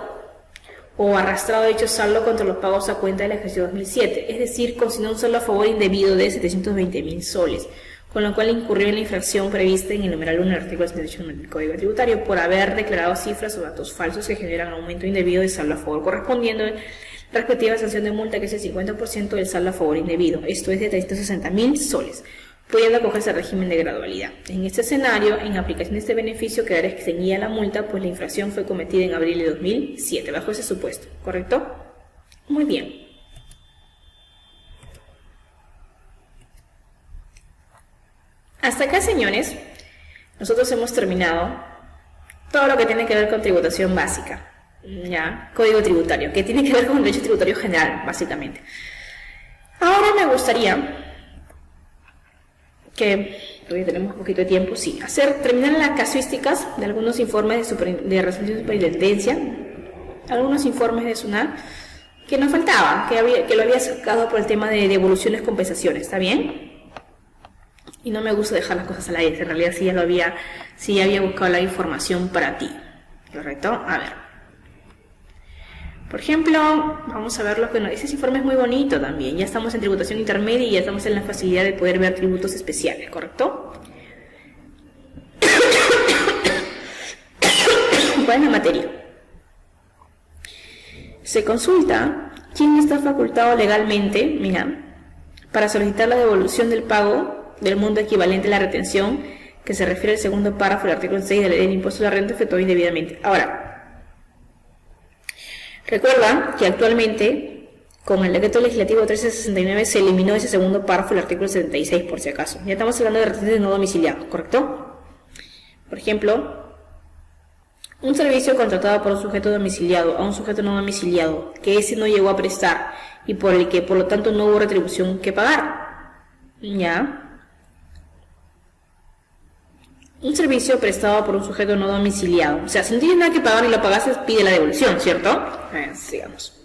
o arrastrado dicho saldo contra los pagos a cuenta del ejercicio 2007, es decir, consignó un saldo a favor indebido de 720.000 soles, con lo cual incurrió en la infracción prevista en el numeral 1 del artículo 78 del Código Tributario por haber declarado cifras o datos falsos que generan aumento indebido de saldo a favor, correspondiendo a la respectiva sanción de multa, que es el 50% del saldo a favor indebido, esto es de 360.000 soles, pudiendo acogerse al régimen de gradualidad. En este escenario, en aplicación de este beneficio, quedará extinguida la multa, pues la infracción fue cometida en abril de 2007, bajo ese supuesto, ¿correcto? Muy bien. Hasta acá, señores, nosotros hemos terminado todo lo que tiene que ver con tributación básica. ya, Código Tributario, que tiene que ver con el derecho tributario general, básicamente. Ahora me gustaría que, todavía tenemos un poquito de tiempo, sí, terminar las casuísticas de algunos informes de resolución de superintendencia, algunos informes de SUNAT, que nos faltaba, que lo había sacado por el tema de devoluciones, compensaciones, ¿está bien? Y no me gusta dejar las cosas al aire, en realidad sí ya había buscado la información para ti, ¿correcto? A ver. Por ejemplo, vamos a ver lo que nos dice. Ese informe es muy bonito también. Ya estamos en tributación intermedia y ya estamos en la facilidad de poder ver tributos especiales, ¿correcto? ¿Cuál es la materia? Se consulta quién está facultado legalmente, mira, para solicitar la devolución del pago del monto equivalente a la retención que se refiere al segundo párrafo del artículo 6 de la ley del impuesto a la renta efectuado indebidamente. Ahora, recuerda que actualmente, con el decreto legislativo 1369, se eliminó ese segundo párrafo del artículo 76, por si acaso. Ya estamos hablando de retenciones no domiciliadas, ¿correcto? Por ejemplo, un servicio contratado por un sujeto domiciliado a un sujeto no domiciliado, que ese no llegó a prestar y por el que, por lo tanto, no hubo retribución que pagar. ¿Ya? Un servicio prestado por un sujeto no domiciliado. O sea, si no tienes nada que pagar y lo pagaste, pide la devolución, ¿cierto? Sigamos.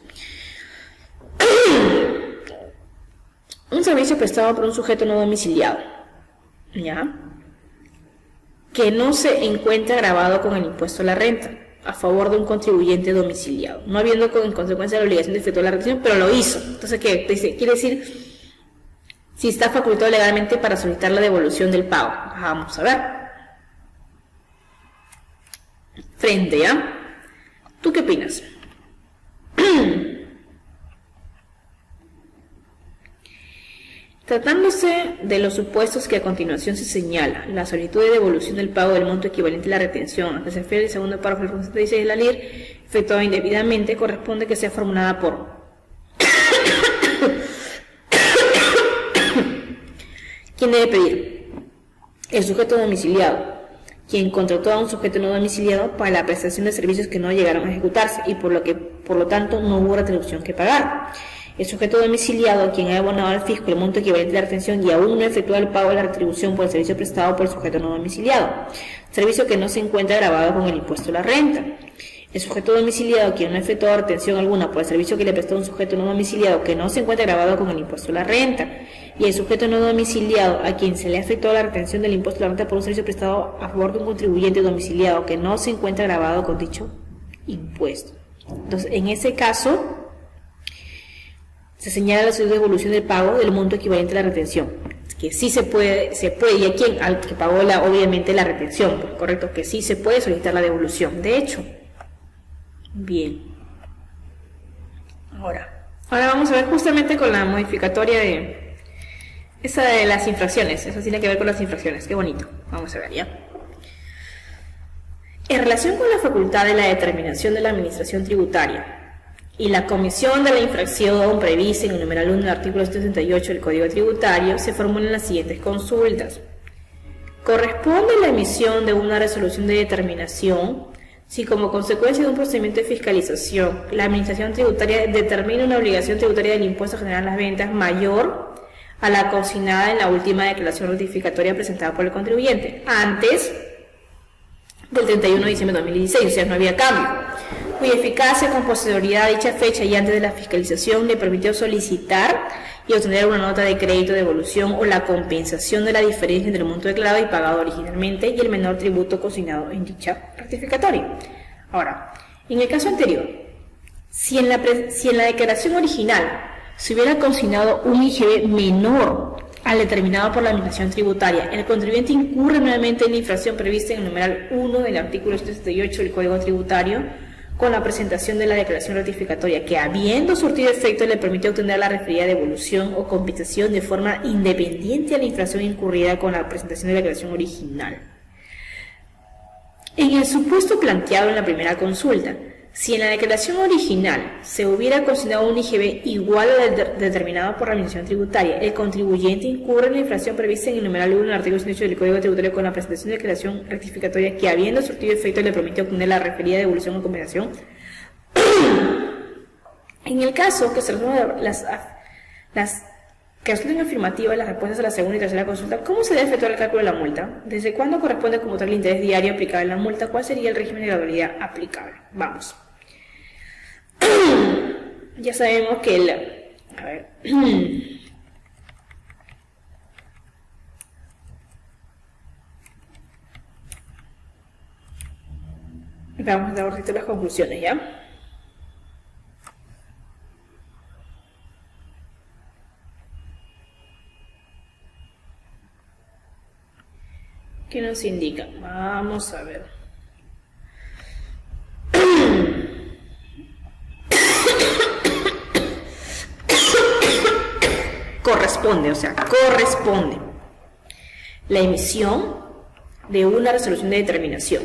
Un servicio prestado por un sujeto no domiciliado, ¿ya? Que no se encuentra grabado con el impuesto a la renta a favor de un contribuyente domiciliado, no habiendo en consecuencia la obligación de efectuar la retención, pero lo hizo. Entonces, ¿qué? Quiere decir si está facultado legalmente para solicitar la devolución del pago. Vamos a ver. Frente, ¿ya? ¿Tú qué opinas? Tratándose de los supuestos que a continuación se señala, la solicitud de devolución del pago del monto equivalente a la retención, a que se refiere el segundo párrafo del artículo 76 de la LIR, efectuada indebidamente, corresponde que sea formulada por ¿quién debe pedir? El sujeto domiciliado, quien contrató a un sujeto no domiciliado para la prestación de servicios que no llegaron a ejecutarse y por lo tanto no hubo retribución que pagar. El sujeto domiciliado, quien ha abonado al fisco el monto equivalente a la retención y aún no efectúa el pago de la retribución por el servicio prestado por el sujeto no domiciliado, servicio que no se encuentra grabado con el impuesto a la renta. El sujeto domiciliado, quien no ha efectuado retención alguna por el servicio que le prestó a un sujeto no domiciliado que no se encuentra grabado con el impuesto a la renta, y el sujeto no domiciliado, a quien se le ha efectuado la retención del impuesto a la renta por un servicio prestado a favor de un contribuyente domiciliado que no se encuentra grabado con dicho impuesto. Entonces, en ese caso, se señala la solicitud de devolución del pago del monto equivalente a la retención, que sí se puede, y a quien, al que pagó obviamente la retención, correcto, que sí se puede solicitar la devolución. De hecho, bien. Ahora vamos a ver justamente con la modificatoria de esa de las infracciones. Eso tiene que ver con las infracciones. Qué bonito. Vamos a ver ya. En relación con la facultad de la determinación de la administración tributaria y la comisión de la infracción prevista en el numeral 1 del artículo 168 del Código Tributario, se formulan las siguientes consultas. Corresponde la emisión de una resolución de determinación si como consecuencia de un procedimiento de fiscalización la administración tributaria determina una obligación tributaria del impuesto general a las ventas mayor a la consignada en la última declaración rectificatoria presentada por el contribuyente antes del 31 de diciembre de 2016, o sea, no había cambio, cuya eficacia con posterioridad a dicha fecha y antes de la fiscalización le permitió solicitar y obtener una nota de crédito de devolución o la compensación de la diferencia entre el monto declarado y pagado originalmente y el menor tributo consignado en dicha rectificatoria. Ahora, en el caso anterior, si en la declaración original se hubiera consignado un IGB menor al determinado por la administración tributaria, el contribuyente incurre nuevamente en la infracción prevista en el numeral 1 del artículo 168 del Código Tributario con la presentación de la declaración rectificatoria que, habiendo surtido efecto, le permitió obtener la referida devolución o compensación de forma independiente a la infracción incurrida con la presentación de la declaración original. En el supuesto planteado en la primera consulta, si en la declaración original se hubiera consignado un IGB igual al determinado por la administración tributaria, el contribuyente incurre en la infracción prevista en el numeral 1 del artículo 108 del Código Tributario con la presentación de declaración rectificatoria que, habiendo surtido efecto, le permite obtener la referida devolución o compensación En el caso que se resuelvan las que resulten afirmativas las respuestas a la segunda y tercera consulta, ¿cómo se debe efectuar el cálculo de la multa? ¿Desde cuándo corresponde computar el interés diario aplicable en la multa? ¿Cuál sería el régimen de gradualidad aplicable? Vamos. Ya sabemos que a ver. Vamos a dar un ratito las conclusiones, ¿ya? ¿Qué nos indica? Vamos a ver. Corresponde la emisión de una resolución de determinación.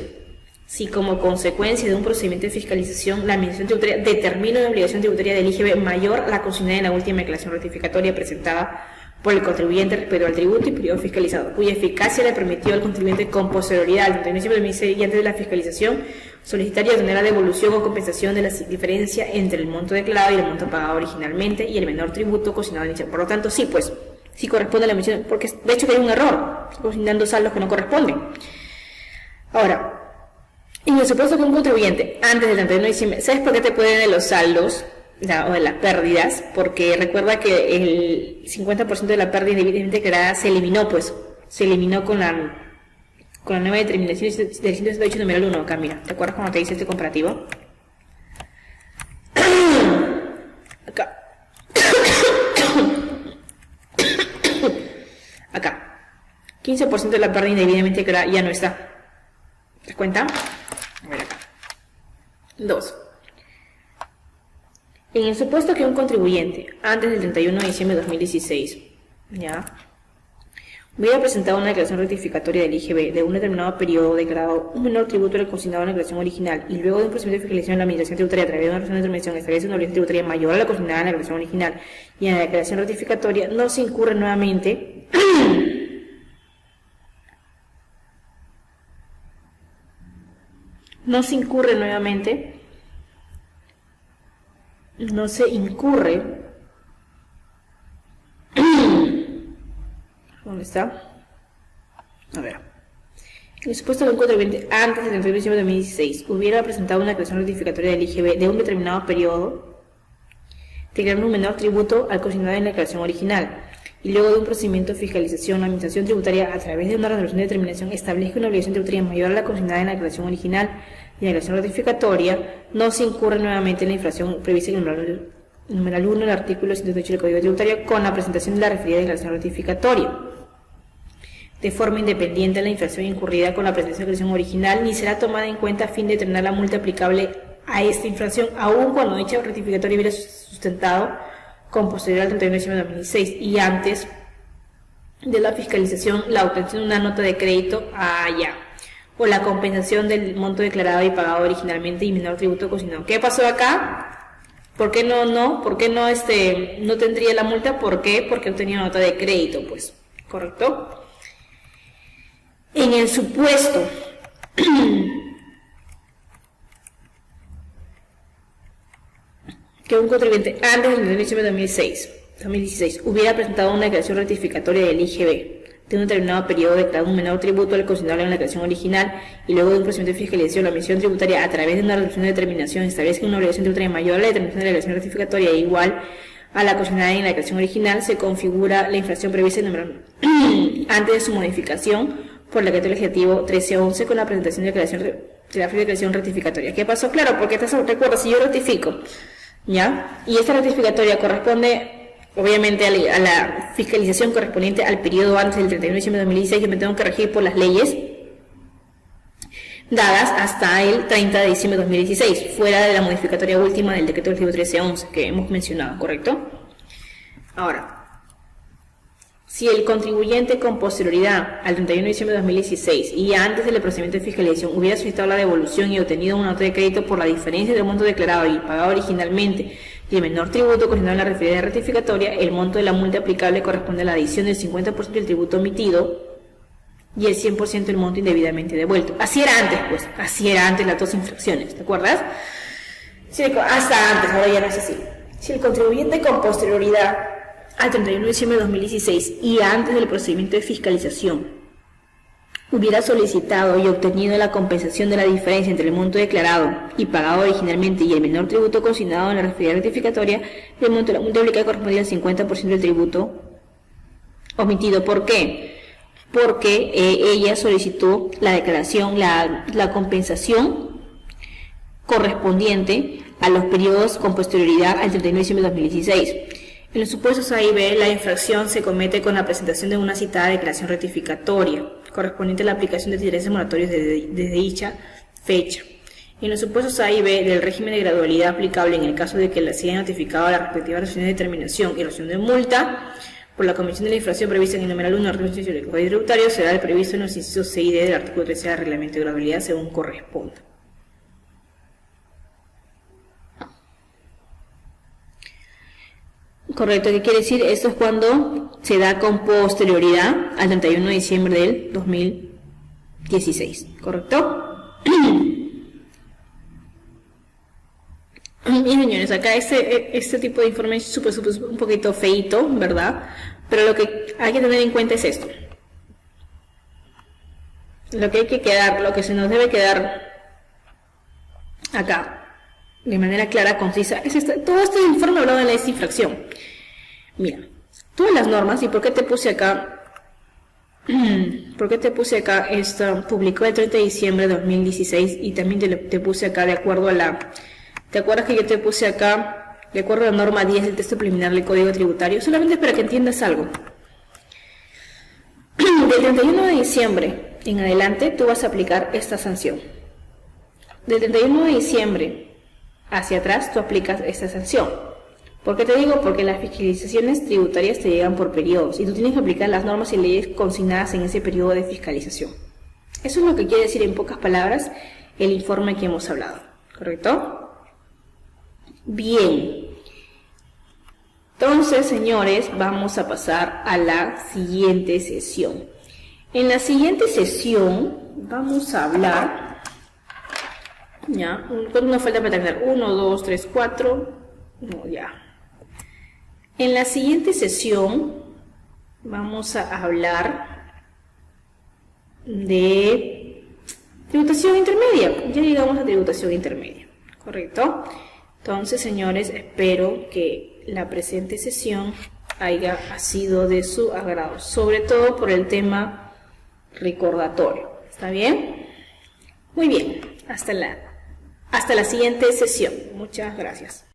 Si como consecuencia de un procedimiento de fiscalización la Administración Tributaria determina una obligación tributaria del IGB mayor a la consignada en la última declaración rectificatoria presentada por el contribuyente respecto al tributo y periodo fiscalizado, cuya eficacia le permitió al contribuyente con posterioridad al 31 de diciembre de 2006 y antes de la fiscalización solicitar y obtener la devolución o compensación de la diferencia entre el monto declarado y el monto pagado originalmente y el menor tributo consignado en dicha. Por lo tanto, sí, pues, sí corresponde a la emisión, porque de hecho que hay un error, consignando saldos que no corresponden. Ahora, en el supuesto que un contribuyente antes del 31 de diciembre, ¿sabes por qué te pueden de los saldos o de las pérdidas? Porque recuerda que el 50% de la pérdida indebidamente declarada se eliminó, pues, se eliminó con la nueva determinación del 178 numeral 1. Acá, mira, ¿te acuerdas cuando te dice este comparativo? Acá. Acá. 15% de la pérdida indebidamente declarada ya no está. ¿Te das cuenta? A ver acá. 2. En el supuesto que un contribuyente, antes del 31 de diciembre de 2016, ¿ya?, hubiera presentado una declaración rectificatoria del IGB de un determinado periodo declarado un menor tributo del consignado en la declaración original y luego de un procedimiento de fiscalización en la Administración Tributaria a través de una resolución de determinación establece una obligación tributaria mayor a la consignada en la declaración original y en la declaración rectificatoria, no se incurre nuevamente no se incurre ¿dónde está? A ver. En el supuesto que un contribuyente antes del 31 de diciembre de 2016 hubiera presentado una declaración rectificatoria del IGB de un determinado periodo declarando un menor tributo al consignado en la declaración original y luego de un procedimiento de fiscalización, la Administración Tributaria a través de una resolución de determinación establezca una obligación tributaria mayor a la consignada en la declaración original y en la declaración rectificatoria, no se incurre nuevamente en la infracción prevista en el numeral 1 del artículo 108 del Código Tributario con la presentación de la referida declaración rectificatoria. De forma independiente, la infracción incurrida con la presentación de la declaración original ni será tomada en cuenta a fin de determinar la multa aplicable a esta infracción, aun cuando dicha rectificatoria hubiera sustentado con posterior al 31 de diciembre de 2016 y antes de la fiscalización la obtención de una nota de crédito o la compensación del monto declarado y pagado originalmente y menor tributo consignado. ¿Qué pasó acá? ¿Por qué no tendría la multa? ¿Por qué? Porque obtenía nota de crédito, pues, ¿correcto? En el supuesto que un contribuyente antes del 31 de diciembre de 2016 hubiera presentado una declaración rectificatoria del IGB de un determinado periodo declarando un menor tributo al consignado en la declaración original y luego de un procedimiento de fiscalización, la Administración Tributaria a través de una resolución de determinación establece una obligación tributaria mayor a la determinación de la declaración rectificatoria e igual a la consignada en la declaración original, se configura la infracción prevista en el antes de su modificación por el decreto legislativo 1311 con la presentación de la declaración rectificatoria. ¿Qué pasó? Claro, porque recuerda, si yo rectifico, ¿ya? Y esta rectificatoria corresponde obviamente a la fiscalización correspondiente al periodo antes del 31 de diciembre de 2016, que me tengo que regir por las leyes dadas hasta el 30 de diciembre de 2016, fuera de la modificatoria última del decreto legislativo 1311 que hemos mencionado, ¿correcto? Ahora, si el contribuyente con posterioridad al 31 de diciembre de 2016 y antes del procedimiento de fiscalización hubiera solicitado la devolución y obtenido una nota de crédito por la diferencia del monto declarado y pagado originalmente y el menor tributo consignado en la referida rectificatoria, el monto de la multa aplicable corresponde a la adición del 50% del tributo omitido y el 100% del monto indebidamente devuelto. Así era antes, pues, así era antes las dos infracciones, ¿te acuerdas? hasta antes, ahora ya no es así. Si el contribuyente con posterioridad al 31 de diciembre de 2016 y antes del procedimiento de fiscalización hubiera solicitado y obtenido la compensación de la diferencia entre el monto declarado y pagado originalmente y el menor tributo consignado en la referida rectificatoria, el monto de la multa aplicada correspondería al 50% del tributo omitido. ¿Por qué? Porque ella solicitó la declaración, la compensación correspondiente a los periodos con posterioridad al 31 de diciembre de 2016. En los supuestos A y B, la infracción se comete con la presentación de una citada declaración rectificatoria correspondiente a la aplicación de intereses moratorios desde dicha fecha. En los supuestos A y B del régimen de gradualidad aplicable en el caso de que se haya notificado la respectiva resolución de determinación y resolución de multa por la comisión de la infracción prevista en el numeral 1 del artículo 18 del Código Tributario, será el previsto en los incisos C y D del artículo 13 del reglamento de gradualidad según corresponda. Correcto, ¿qué quiere decir? Esto es cuando se da con posterioridad al 31 de diciembre del 2016, ¿correcto? Bien, señores, acá este tipo de informe es un poquito feito, ¿verdad? Pero lo que hay que tener en cuenta es esto. Lo que se nos debe quedar acá de manera clara, concisa, es todo este informe hablado de la infracción. Mira, todas las normas, ¿y por qué te puse acá? ¿Por qué te puse acá? Esto publicó el 30 de diciembre de 2016 y también te puse acá de acuerdo a la... ¿Te acuerdas que yo te puse acá de acuerdo a la norma 10 del texto preliminar del Código Tributario? Solamente para que entiendas algo. Del 31 de diciembre en adelante tú vas a aplicar esta sanción. Del 31 de diciembre hacia atrás tú aplicas esta sanción. ¿Por qué te digo? Porque las fiscalizaciones tributarias te llegan por periodos y tú tienes que aplicar las normas y leyes consignadas en ese periodo de fiscalización. Eso es lo que quiere decir en pocas palabras el informe que hemos hablado, ¿correcto? Bien. Entonces, señores, vamos a pasar a la siguiente sesión. En la siguiente sesión vamos a hablar... ¿Ya? ¿Cuánto nos falta para terminar? 1, 2, 3, 4... No, ya. En la siguiente sesión vamos a hablar de tributación intermedia. Ya llegamos a tributación intermedia, ¿correcto? Entonces, señores, espero que la presente sesión haya sido de su agrado, sobre todo por el tema recordatorio. ¿Está bien? Muy bien, hasta la siguiente sesión. Muchas gracias.